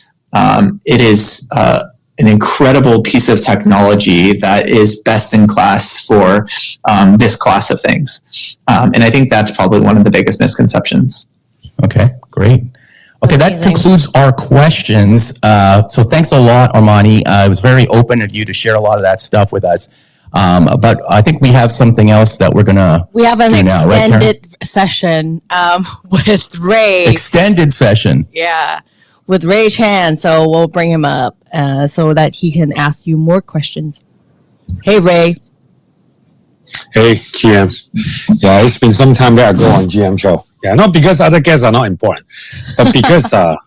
Speaker 4: It is an incredible piece of technology that is best in class for this class of things. And I think that's probably one of the biggest misconceptions.
Speaker 1: Okay, great. Okay, that concludes our questions. So thanks a lot, Armani. It was very open of you to share a lot of that stuff with us. But I think we have something else that we're gonna.
Speaker 2: We have an extended session with Ray.
Speaker 1: Extended session.
Speaker 2: Yeah, with Ray Chan. So we'll bring him up so that he can ask you more questions. Hey, Ray.
Speaker 5: Hey, GM. Yeah, it's been some time that I go on GM show. Yeah, not because other guests are not important, but because I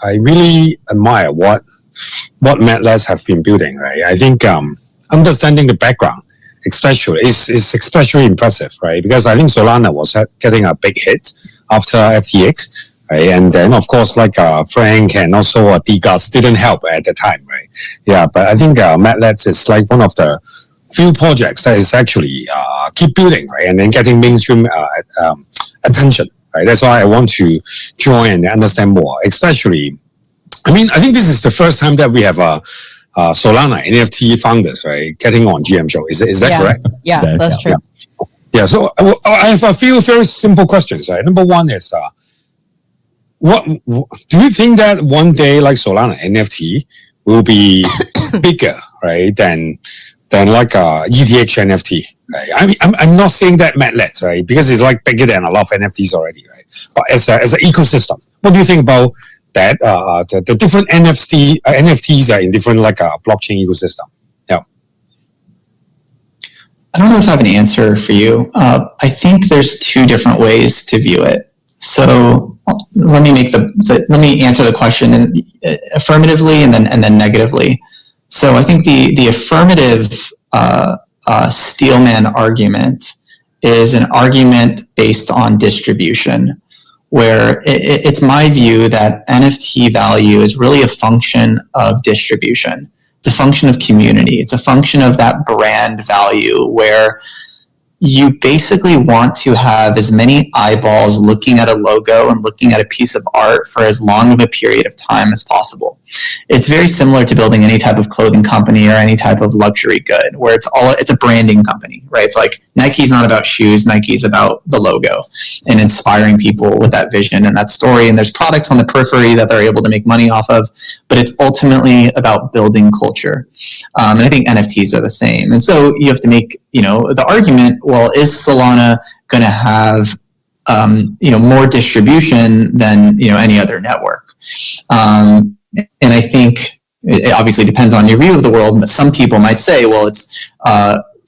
Speaker 5: really admire what Madlads have been building. Right, I think understanding the background, especially is especially impressive. Right, because I think Solana was getting a big hit after FTX. Right, and then of course like Frank and also Digas didn't help at the time. Right, yeah, but I think Madlads is like one of the few projects that is actually keep building, right, and then getting mainstream attention, right? That's why I want to join and understand more. Especially, I mean, I think this is the first time that we have Solana NFT founders, right, getting on GM show. Is that correct?
Speaker 2: Yeah, that's true.
Speaker 5: Yeah. So I have a few very simple questions. Right, number one is, what do you think that one day like Solana NFT will be bigger, right, than like ETH NFT, right? I mean, I'm not saying that Madlads, right? Because it's like bigger than a lot of NFTs already, right? But as an ecosystem, what do you think about that? The different NFTs are in different like blockchain ecosystem. Yeah.
Speaker 4: I don't know if I have an answer for you. I think there's two different ways to view it. So let me let me answer the question affirmatively and then negatively. So I think the affirmative Steelman argument is an argument based on distribution, where it's my view that NFT value is really a function of distribution. It's a function of community. It's a function of that brand value, where you basically want to have as many eyeballs looking at a logo and looking at a piece of art for as long of a period of time as possible. It's very similar to building any type of clothing company or any type of luxury good, where it's a branding company, right? It's like Nike's not about shoes, Nike's about the logo and inspiring people with that vision and that story. And there's products on the periphery that they're able to make money off of, but it's ultimately about building culture. And I think NFTs are the same. And so you have to make, the argument, well, is Solana going to have, more distribution than, any other network? And I think it obviously depends on your view of the world, but some people might say, well, it's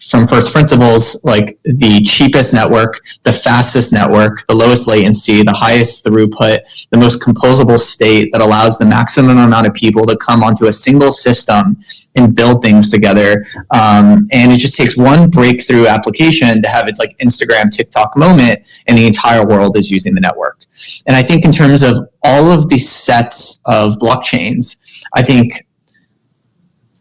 Speaker 4: from first principles, like the cheapest network, the fastest network, the lowest latency, the highest throughput, the most composable state that allows the maximum amount of people to come onto a single system and build things together. And it just takes one breakthrough application to have its like Instagram, TikTok moment, and the entire world is using the network. And I think in terms of all of these sets of blockchains, I think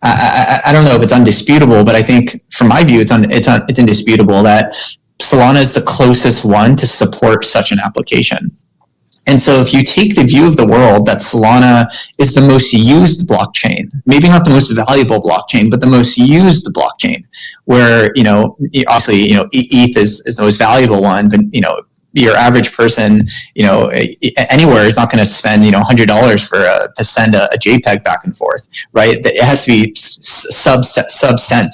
Speaker 4: I don't know if it's undisputable, but I think from my view, it's indisputable that Solana is the closest one to support such an application. And so if you take the view of the world that Solana is the most used blockchain, maybe not the most valuable blockchain, but the most used blockchain, where, obviously, ETH is the most valuable one, but, your average person, anywhere is not going to spend, $100 to send a JPEG back and forth, right? It has to be sub-cent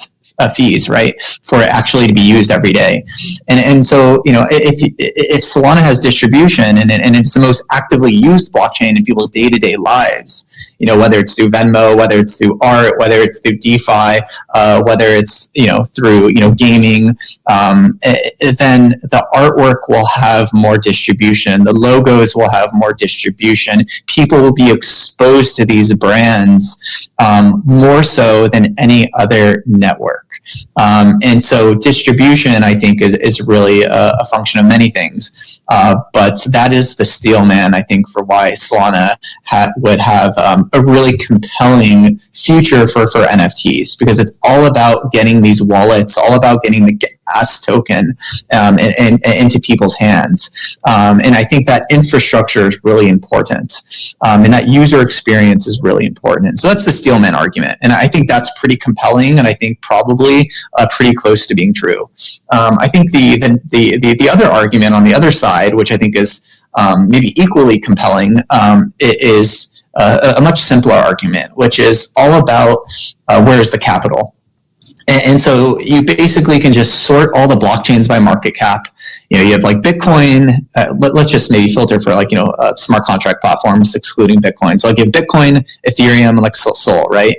Speaker 4: fees, right, for it actually to be used every day. And so, if Solana has distribution and it's the most actively used blockchain in people's day-to-day lives, whether it's through Venmo, whether it's through art, whether it's through DeFi, whether it's, through, gaming, then the artwork will have more distribution. The logos will have more distribution. People will be exposed to these brands more so than any other network. And so distribution, I think, is really a function of many things. But that is the steel man, I think, for why Solana would have a really compelling future for NFTs, because it's all about getting these wallets, all about getting the gas token and into people's hands. And I think that infrastructure is really important. And that user experience is really important. And so that's the steelman argument. And I think that's pretty compelling, and I think probably pretty close to being true. I think the other argument on the other side, which I think is maybe equally compelling, is a much simpler argument, which is all about where is the capital. And so you basically can just sort all the blockchains by market cap. You have like Bitcoin. Let's just maybe filter for smart contract platforms, excluding Bitcoin. So like you have Bitcoin, Ethereum, and like Sol, right?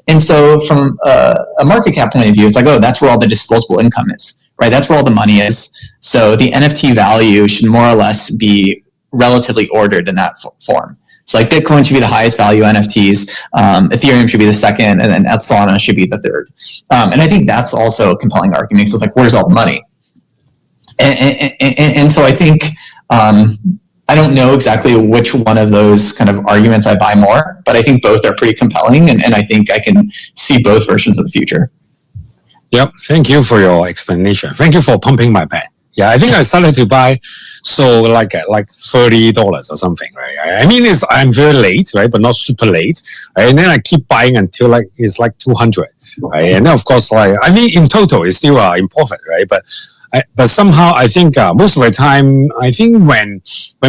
Speaker 4: And so from a market cap point of view, it's like, oh, that's where all the disposable income is, right? That's where all the money is. So the NFT value should more or less be relatively ordered in that form. So like Bitcoin should be the highest value NFTs, Ethereum should be the second, and then Solana should be the third. And I think that's also a compelling argument. So it's like, where's all the money? And so I think, I don't know exactly which one of those kind of arguments I buy more, but I think both are pretty compelling, and I think I can see both versions of the future.
Speaker 5: Yep. Thank you for your explanation. Thank you for pumping my bed. Yeah, I think I started to buy like $30 or something, right? I mean, I'm very late, right, but not super late, right? And then I keep buying until it's like 200, right? And then of course, in total, it's still in profit, right? But somehow I think most of the time, I think when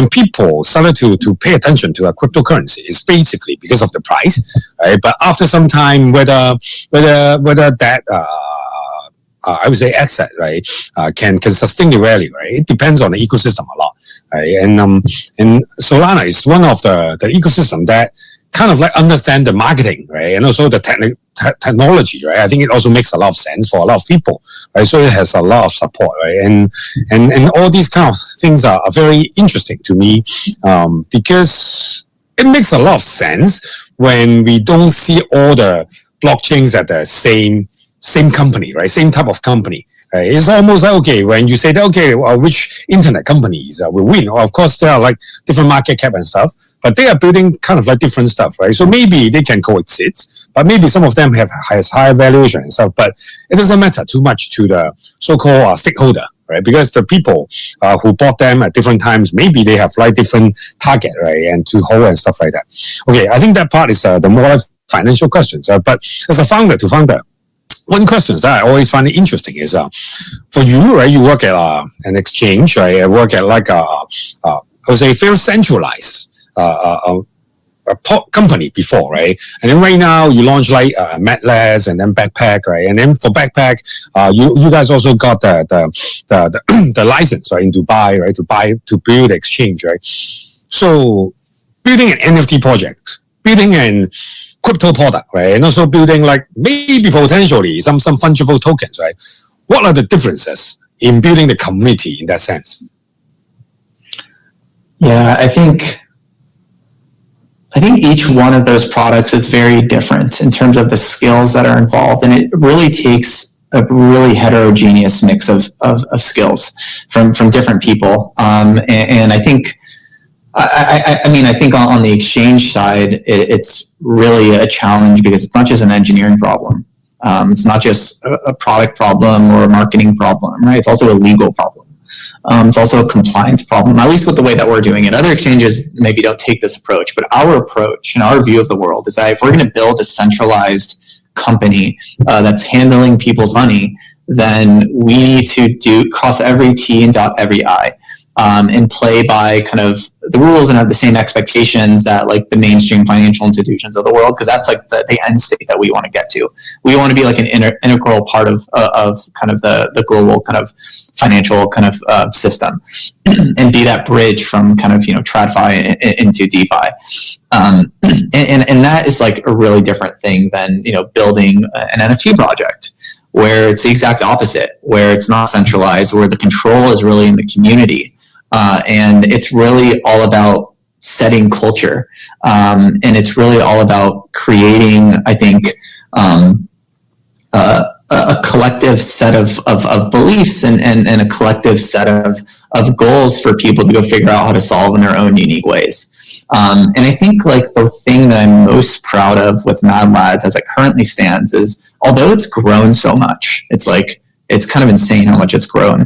Speaker 5: people started to pay attention to a cryptocurrency, it's basically because of the price, right? But after some time, whether that I would say asset, right, can sustain the value, right? It depends on the ecosystem a lot, right? And Solana is one of the ecosystem that kind of like understand the marketing, right? And also the technology, right? I think it also makes a lot of sense for a lot of people, right? So it has a lot of support, right? And all these kind of things are very interesting to me, because it makes a lot of sense when we don't see all the blockchains at the same company, right? Same type of company. Right? It's almost like, okay, when you say that, okay, which internet companies will win? Well, of course, there are like different market cap and stuff, but they are building kind of like different stuff, right? So maybe they can coexist, but maybe some of them has higher valuation and stuff, but it doesn't matter too much to the so-called stakeholder, right? Because the people who bought them at different times, maybe they have like different target, right? And to hold and stuff like that. Okay, I think that part is the more financial questions, but as a founder, one question that I always find it interesting is, for you, right? You work at an exchange, right? I work at like I would say very centralized company before, right? And then right now you launch like Madlads and then Backpack, right? And then for Backpack, you guys also got the license, right, in Dubai, right, to build exchange, right? So building an NFT project, building an crypto product, right? And also building like maybe potentially some fungible tokens, right? what are the differences in building the community in that sense?
Speaker 4: Yeah, I think each one of those products is very different in terms of the skills that are involved, and it really takes a really heterogeneous mix of skills from different people. And I think, I think on the exchange side, it's really a challenge because it's not just an engineering problem. It's not just a product problem or a marketing problem, right? It's also a legal problem. It's also a compliance problem, at least with the way that we're doing it. Other exchanges maybe don't take this approach, but our approach and our view of the world is that if we're going to build a centralized company that's handling people's money, then we need to cross every T and dot every I, and play by kind of the rules and have the same expectations that like the mainstream financial institutions of the world, because that's like the end state that we want to get to. We want to be like an integral part of kind of the global kind of financial kind of system, and be that bridge from kind of, TradFi into DeFi. And that is like a really different thing than, building an NFT project, where it's the exact opposite, where it's not centralized, where the control is really in the community. And it's really all about setting culture. And it's really all about creating, I think, a collective set of beliefs and a collective set of goals for people to go figure out how to solve in their own unique ways. And I think like the thing that I'm most proud of with Madlads as it currently stands is, although it's grown so much, it's kind of insane how much it's grown.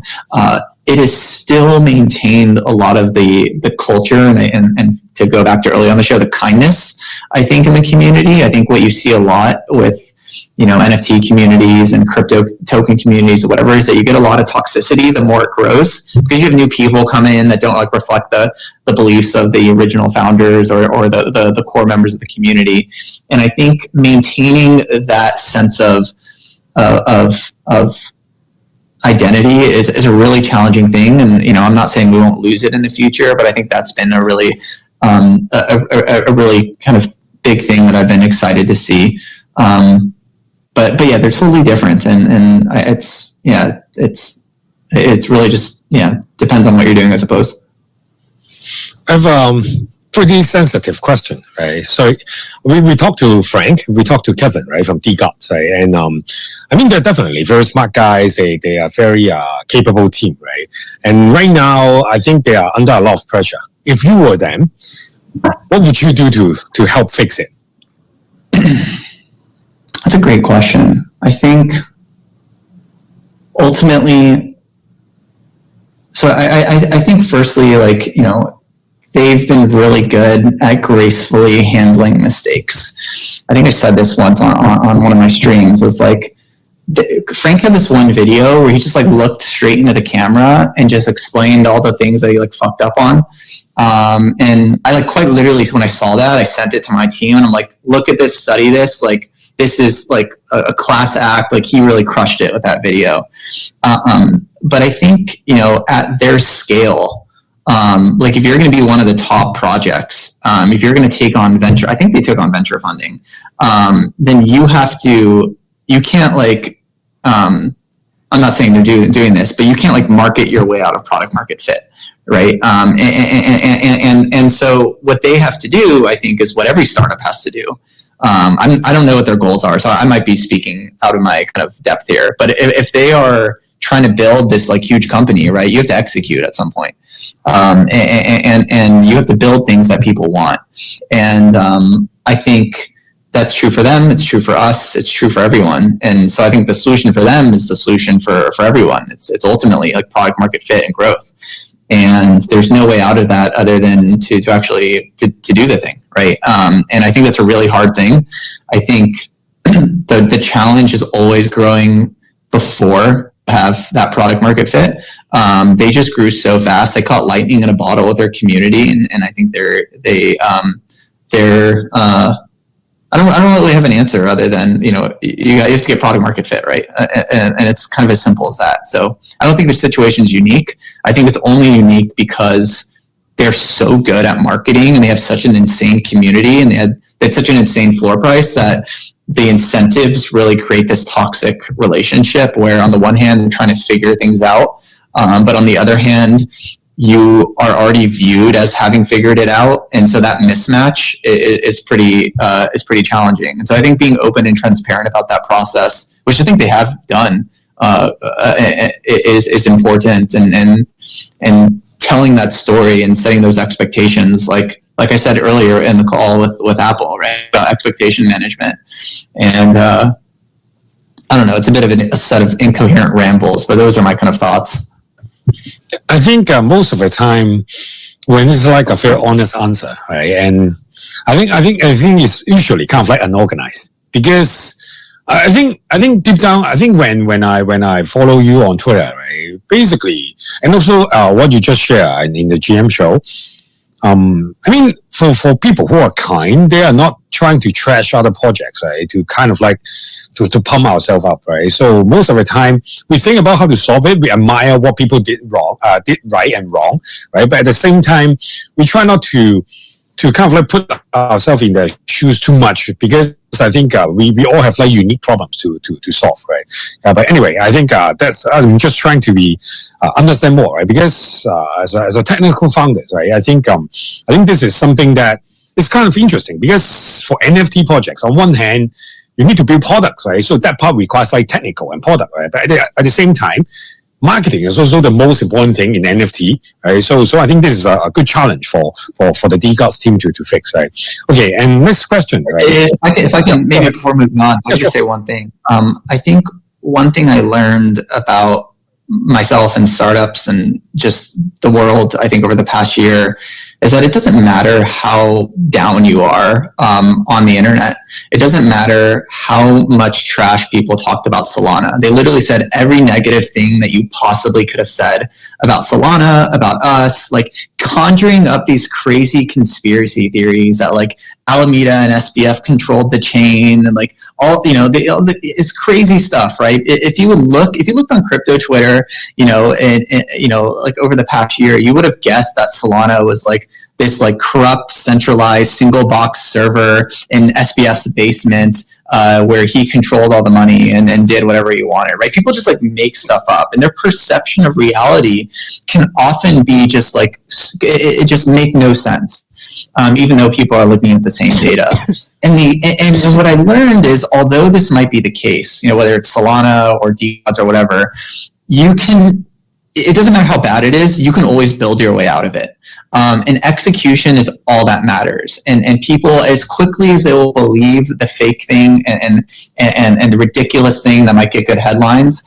Speaker 4: It has still maintained a lot of the culture and to go back to earlier on the show, the kindness, I think, in the community. I think what you see a lot with, NFT communities and crypto token communities or whatever is that you get a lot of toxicity the more it grows, because you have new people come in that don't like reflect the beliefs of the original founders or the core members of the community. And I think maintaining that sense of identity is a really challenging thing. And, I'm not saying we won't lose it in the future, but I think that's been a really, a really kind of big thing that I've been excited to see. But yeah, they're totally different. And it's really just, depends on what you're doing, I suppose.
Speaker 5: I have pretty sensitive question, right? So we talked to Frank, we talked to Kevin, right, from DGOTS, right? And I mean, they're definitely very smart guys. They are very capable team, right? And right now, I think they are under a lot of pressure. If you were them, what would you do to help fix it?
Speaker 4: That's a great question. I think ultimately, so I think firstly, like, they've been really good at gracefully handling mistakes. I think I said this once on one of my streams. It was like, Frank had this one video where he just like looked straight into the camera and just explained all the things that he like fucked up on. And I like quite literally, when I saw that, I sent it to my team and I'm like, look at this, study this. Like, this is like a class act. Like, he really crushed it with that video. But I think, at their scale, like if you're going to be one of the top projects, if you're going to take on venture, I think they took on venture funding, then you can't like, I'm not saying they're doing this, but you can't like market your way out of product market fit. Right. And so what they have to do, I think, is what every startup has to do. I don't know what their goals are, so I might be speaking out of my kind of depth here, but if they are trying to build this like huge company, right, you have to execute at some point. And you have to build things that people want. And I think that's true for them. It's true for us. It's true for everyone. And so I think the solution for them is the solution for everyone. It's ultimately like product market fit and growth. And there's no way out of that other than to actually to do the thing, right? And I think that's a really hard thing. I think the challenge is always growing before have that product market fit. They just grew so fast. They caught lightning in a bottle with their community, and I think they're I don't really have an answer other than, you have to get product market fit, right? And it's kind of as simple as that. So I don't think their situation is unique. I think it's only unique because they're so good at marketing and they have such an insane community and they had such an insane floor price that the incentives really create this toxic relationship where on the one hand, they're trying to figure things out. But on the other hand, you are already viewed as having figured it out. And so that mismatch is pretty challenging. And so I think being open and transparent about that process, which I think they have done, is important, and telling that story and setting those expectations, like I said earlier in the call with Apple, right? About expectation management. And I don't know, it's a bit of a set of incoherent rambles, but those are my kind of thoughts.
Speaker 5: I think most of the time when it's like a very honest answer, right? And I think it's usually kind of like unorganized, because I think deep down, I think when I follow you on Twitter, right? Basically, and also what you just shared in the GM show, I mean, for people who are kind, they are not trying to trash other projects, right? To kind of like to pump ourselves up, right? So most of the time, we think about how to solve it. We admire what people did right and wrong, right? But at the same time, we try not to kind of like put ourselves in their shoes too much, because I think we all have like unique problems to solve, right? But anyway, I think that's, I'm just trying to be understand more, right? Because as a technical founder, right, I think this is something that is kind of interesting, because for NFT projects, on one hand, you need to build products, right? So that part requires like technical and product, right? But at the same time, marketing is also the most important thing in NFT, right? So I think this is a good challenge for the DGOTS team to fix, right? Okay, and next question, right?
Speaker 4: If I can maybe before moving on, I can say one thing. I think one thing I learned about myself and startups and just the world, I think over the past year, is that it doesn't matter how down you are on the internet. It doesn't matter how much trash people talked about Solana. They literally said every negative thing that you possibly could have said about Solana, about us, like conjuring up these crazy conspiracy theories that like Alameda and SBF controlled the chain, and like all, it's crazy stuff, right? If you looked on crypto Twitter, and like over the past year, you would have guessed that Solana was like this like corrupt, centralized, single box server in SBF's basement, where he controlled all the money and did whatever he wanted, right? People just like make stuff up, and their perception of reality can often be just like, it just make no sense. Even though people are looking at the same data. And what I learned is, although this might be the case, whether it's Solana or DGOTS or whatever, it doesn't matter how bad it is, you can always build your way out of it. And execution is all that matters. And people, as quickly as they will believe the fake thing and the ridiculous thing that might get good headlines,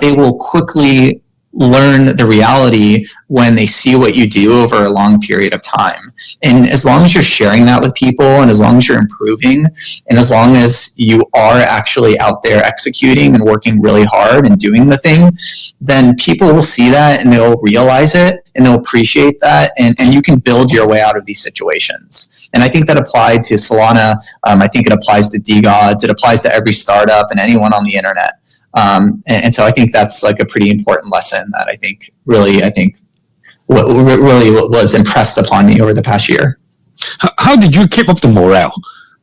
Speaker 4: they will quickly learn the reality when they see what you do over a long period of time. And as long as you're sharing that with people, and as long as you're improving, and as long as you are actually out there executing and working really hard and doing the thing, then people will see that and they'll realize it and they'll appreciate that, and you can build your way out of these situations. And I think that applied to Solana. I think it applies to DGOTS. It applies to every startup and anyone on the internet. And so I think that's like a pretty important lesson that I think really was impressed upon me over the past year.
Speaker 5: How did you keep up the morale,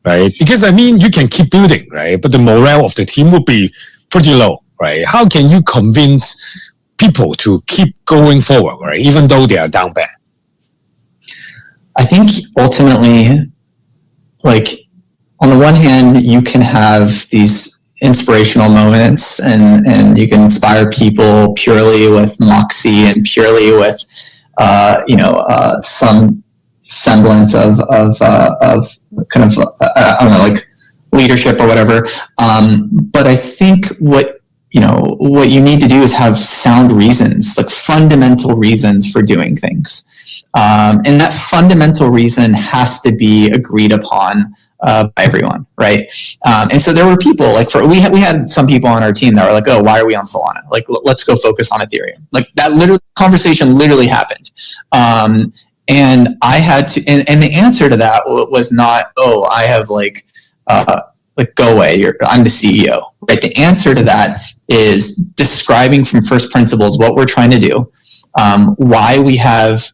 Speaker 5: right? Because I mean, you can keep building, right? But the morale of the team would be pretty low, right? How can you convince people to keep going forward, right? Even though they are down bad?
Speaker 4: I think ultimately, like on the one hand, you can have these inspirational moments, and you can inspire people purely with moxie and purely with some semblance of kind of I don't know, like leadership or whatever. But I think what you need to do is have sound reasons, like fundamental reasons for doing things, and that fundamental reason has to be agreed upon by everyone, right? And so there were people like we had some people on our team that were like, "Oh, why are we on Solana? Like, let's go focus on Ethereum." Like that conversation literally happened, and I had to, and the answer to that was not, "Oh, I have like go away, I'm the CEO," right? The answer to that is describing from first principles what we're trying to do, why we have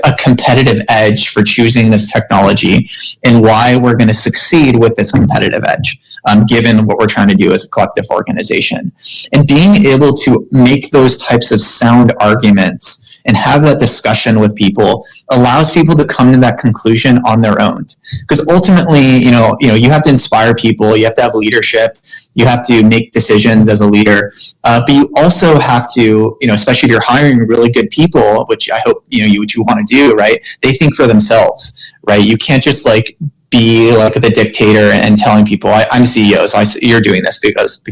Speaker 4: a competitive edge for choosing this technology and why we're going to succeed with this competitive edge, given what we're trying to do as a collective organization. And being able to make those types of sound arguments and have that discussion with people allows people to come to that conclusion on their own. Because ultimately, you have to inspire people, you have to have leadership, you have to make decisions as a leader, but you also have to, especially if you're hiring really good people, which I hope, what you want to do, right? They think for themselves, right? You can't just be like the dictator and telling people, I'm CEO, so you're doing this because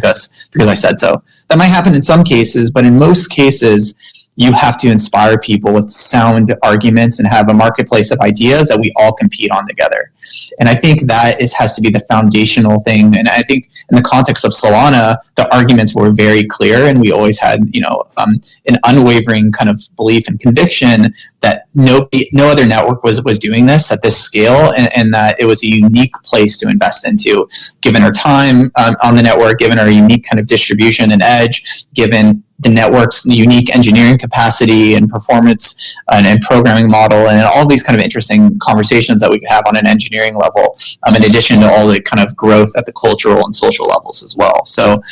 Speaker 4: I said so. That might happen in some cases, but in most cases, you have to inspire people with sound arguments and have a marketplace of ideas that we all compete on together. And I think that has to be the foundational thing. And I think in the context of Solana, the arguments were very clear, and we always had, an unwavering kind of belief and conviction that no other network was doing this at this scale, and that it was a unique place to invest into, given our time on the network, given our unique kind of distribution and edge, given the network's unique engineering capacity and performance and programming model, and all these kind of interesting conversations that we could have on an engineering level, in addition to all the kind of growth at the cultural and social levels as well. So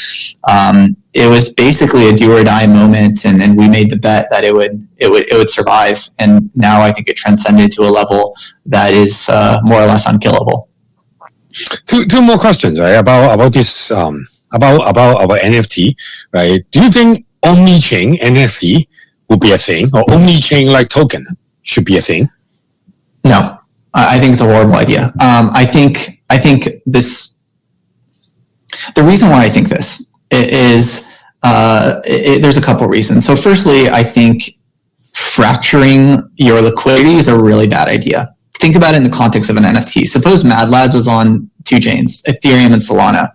Speaker 4: it was basically a do or die moment, and we made the bet that it would survive. And now I think it transcended to a level that is more or less unkillable.
Speaker 5: Two more questions, right? About this about our NFT, right? Do you think omni-chain NFT would be a thing, or omni-chain like token should be a thing?
Speaker 4: No, I think it's a horrible idea. I think this. The reason why I think this is there's a couple reasons. So, firstly, I think fracturing your liquidity is a really bad idea. Think about it in the context of an NFT. Suppose Madlads was on two chains, Ethereum and Solana.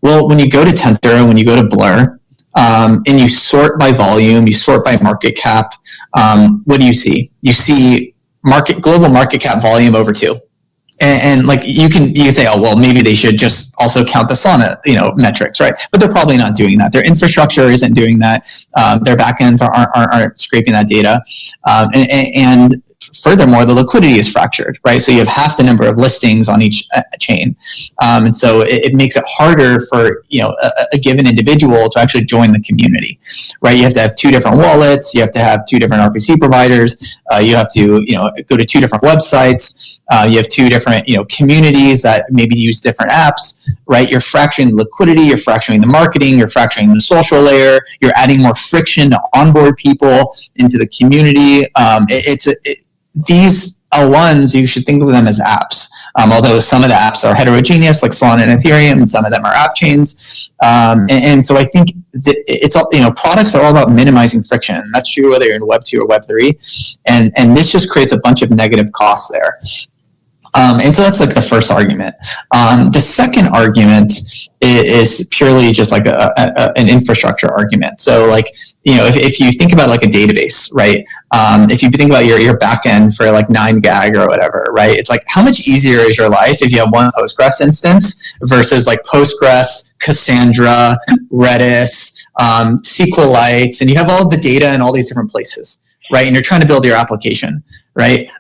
Speaker 4: Well, when you go to Tensor, when you go to Blur, and you sort by volume, you sort by market cap, what do you see? You see global market cap volume over 2. And like you can say, oh, well, maybe they should just also count the Solana, metrics, right? But they're probably not doing that. Their infrastructure isn't doing that. Their backends aren't scraping that data. And furthermore, the liquidity is fractured, right? So you have half the number of listings on each chain. And so it makes it harder for, a given individual to actually join the community, right? You have to have 2 different wallets. You have to have 2 different RPC providers. You have to, go to 2 different websites. You have 2 different, communities that maybe use different apps, right? You're fracturing the liquidity. You're fracturing the marketing. You're fracturing the social layer. You're adding more friction to onboard people into the community. These L1s, you should think of them as apps, although some of the apps are heterogeneous, like Solana and Ethereum, and some of them are app chains. And so I think that it's all, products are all about minimizing friction. That's true whether you're in Web 2 or Web 3. And this just creates a bunch of negative costs there. And so that's like the first argument. The second argument is purely just like an infrastructure argument. So like, if you think about like a database, right? If you think about your backend for like 9GAG or whatever, right? It's like, how much easier is your life if you have one Postgres instance versus like Postgres, Cassandra, Redis, SQLite, and you have all the data in all these different places, right? And you're trying to build your application, right?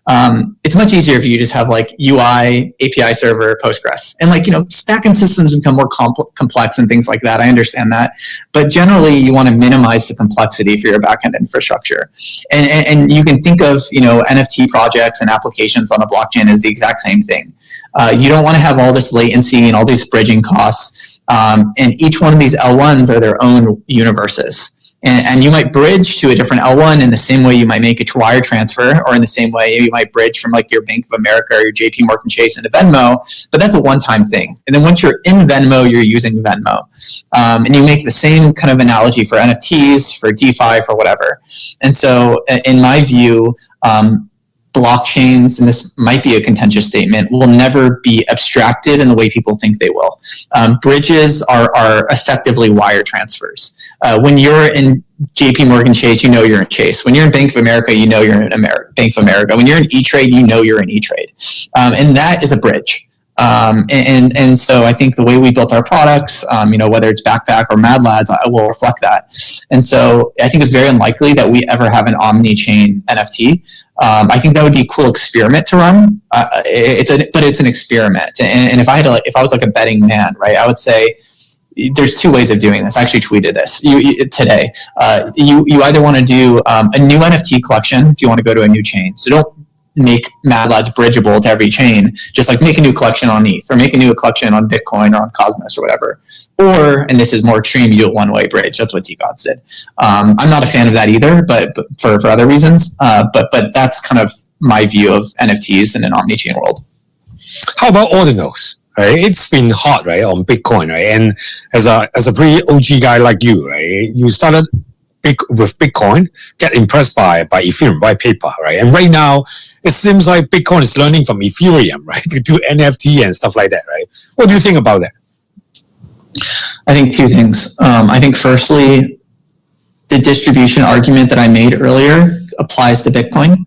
Speaker 4: It's much easier if you just have like UI, API server, Postgres. And like, backend systems become more complex and things like that. I understand that. But generally, you want to minimize the complexity for your backend infrastructure. And you can think of, NFT projects and applications on a blockchain as the exact same thing. You don't want to have all this latency and all these bridging costs. And each one of these L1s are their own universes. And you might bridge to a different L1 in the same way you might make a wire transfer, or in the same way you might bridge from like your Bank of America or your JP Morgan Chase into Venmo, but that's a one-time thing. And then once you're in Venmo, you're using Venmo. And you make the same kind of analogy for NFTs, for DeFi, for whatever. And so in my view, blockchains, and this might be a contentious statement, will never be abstracted in the way people think they will. Bridges are effectively wire transfers. When you're in JP Morgan Chase, you're in Chase. When you're in Bank of America, you're in Bank of America. When you're in E-Trade, you're in E-Trade. And that is a bridge. And so I think the way we built our products, whether it's Backpack or Madlads, I will reflect that. And so I think it's very unlikely that we ever have an omni-chain NFT. I think that would be a cool experiment to run. But it's an experiment. And if I was like a betting man, right, I would say there's two ways of doing this. I actually tweeted this today. You either want to do a new NFT collection if you want to go to a new chain. So don't make Madlads bridgeable to every chain. Just like make a new collection on ETH or make a new collection on Bitcoin or on Cosmos or whatever. Or, and this is more extreme, you do a one-way bridge. That's what T-Gods did. I'm not a fan of that either, but for other reasons. But that's kind of my view of NFTs in an omni-chain world.
Speaker 5: How about ordinals? Right? It's been hot, right, on Bitcoin, right? And as a pretty OG guy like you, right, you started with Bitcoin, get impressed by Ethereum white paper, right? And right now, it seems like Bitcoin is learning from Ethereum, right, to do NFT and stuff like that, right? What do you think about that?
Speaker 4: I think two things. I think firstly, the distribution argument that I made earlier applies to Bitcoin.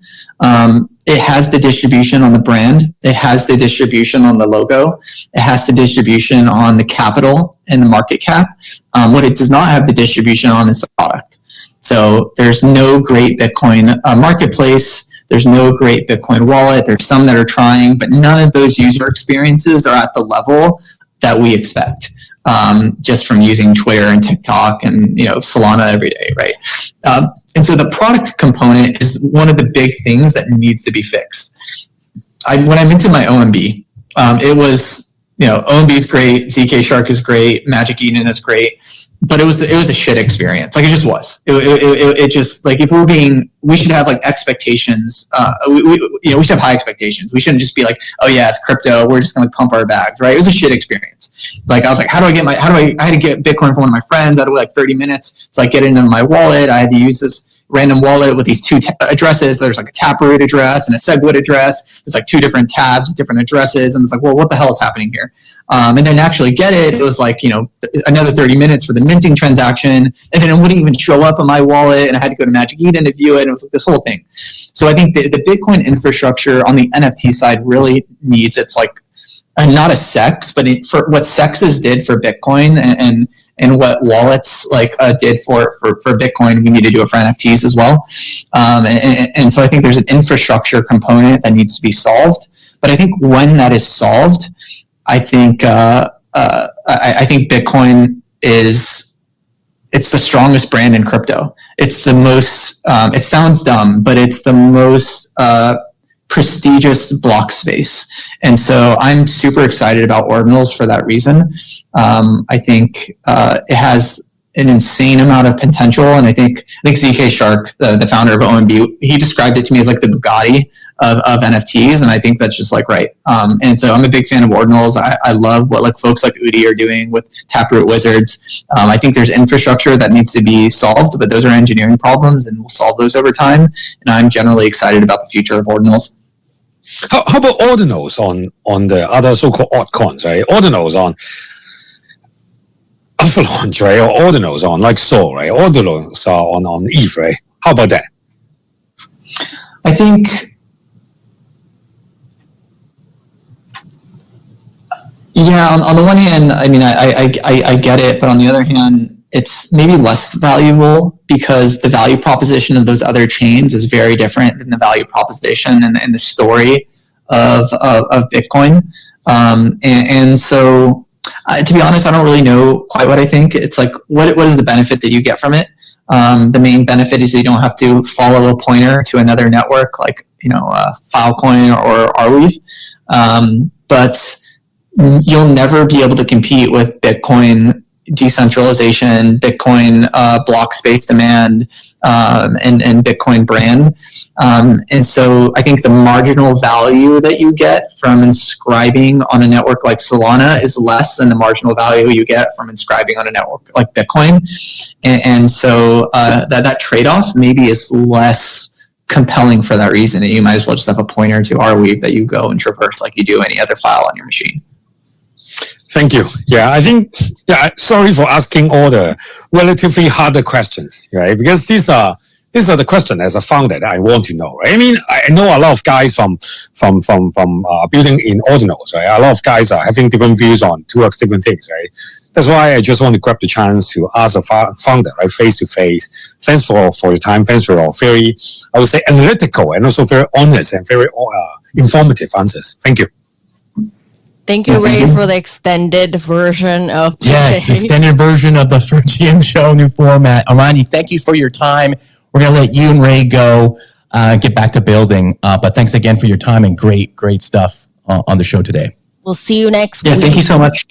Speaker 4: It has the distribution on the brand. It has the distribution on the logo. It has the distribution on the capital and the market cap. What it does not have the distribution on is the product. So there's no great Bitcoin marketplace. There's no great Bitcoin wallet. There's some that are trying, but none of those user experiences are at the level that we expect. Just from using Twitter and TikTok and Solana every day, right? And so the product component is one of the big things that needs to be fixed. When I minted my OMB, it was OMB is great, ZK Shark is great, Magic Eden is great, but it was a shit experience. Like it just was. It just like if we should have like expectations. We should have high expectations. We shouldn't just be like, oh yeah, it's crypto. We're just gonna pump our bags, right? It was a shit experience. Like I was like, I had to get Bitcoin from one of my friends. I had to wait like 30 minutes to like get it into my wallet. I had to use this random wallet with these two addresses. There's like a Taproot address and a Segwit address. There's like two different tabs, different addresses. And it's like, well, what the hell is happening here? And then to actually get it, it was like, another 30 minutes for the minting transaction. And then it wouldn't even show up on my wallet. And I had to go to Magic Eden to view it. And it was like this whole thing. So I think the Bitcoin infrastructure on the NFT side really needs, it's like, not a SEX, but for what SEXs did for Bitcoin and what wallets did for Bitcoin, we need to do it for NFTs as well. And so I think there's an infrastructure component that needs to be solved. But I think when that is solved, I think Bitcoin it's the strongest brand in crypto. It's the most. It sounds dumb, but it's the most prestigious block space. And so I'm super excited about ordinals for that reason. I think it has an insane amount of potential. And I think ZK Shark, the founder of OMB, he described it to me as like the Bugatti of NFTs. And I think that's just like right. And so I'm a big fan of ordinals. I love what like folks like Udi are doing with Taproot Wizards. I think there's infrastructure that needs to be solved, but those are engineering problems and we'll solve those over time. And I'm generally excited about the future of ordinals.
Speaker 5: How about ordinals on the other so-called altcoins, right? Ordinals on Avalanche, right? Or ordinals on like Sol, right? Ordinals are on ETH, right? How about that?
Speaker 4: I think on the one hand, I mean, I get it, but on the other hand, it's maybe less valuable because the value proposition of those other chains is very different than the value proposition and the story of Bitcoin. And so, to be honest, I don't really know quite what I think. It's like, what is the benefit that you get from it? The main benefit is you don't have to follow a pointer to another network like, Filecoin or Arweave. But you'll never be able to compete with Bitcoin decentralization, Bitcoin block space demand, and Bitcoin brand. And so I think the marginal value that you get from inscribing on a network like Solana is less than the marginal value you get from inscribing on a network like Bitcoin. And so that trade-off maybe is less compelling for that reason. And you might as well just have a pointer to Arweave that you go and traverse like you do any other file on your machine.
Speaker 5: Thank you. Yeah, I think, sorry for asking all the relatively harder questions, right? Because these are these are the questions as a founder that I want to know, right? I mean, I know a lot of guys from building in ordinals, right? A lot of guys are having different views on towards different things, right? That's why I just want to grab the chance to ask a founder, right, face to face. Thanks for your time. Thanks for your very, I would say, analytical and also very honest and very informative answers. Thank you.
Speaker 2: Thank you, Ray, for the extended version of today.
Speaker 1: Yes, extended version of the GM show, new format. Armani, thank you for your time. We're going to let you and Ray go get back to building. But thanks again for your time and great stuff on the show today.
Speaker 2: We'll see you next week.
Speaker 4: Yeah, thank you so much.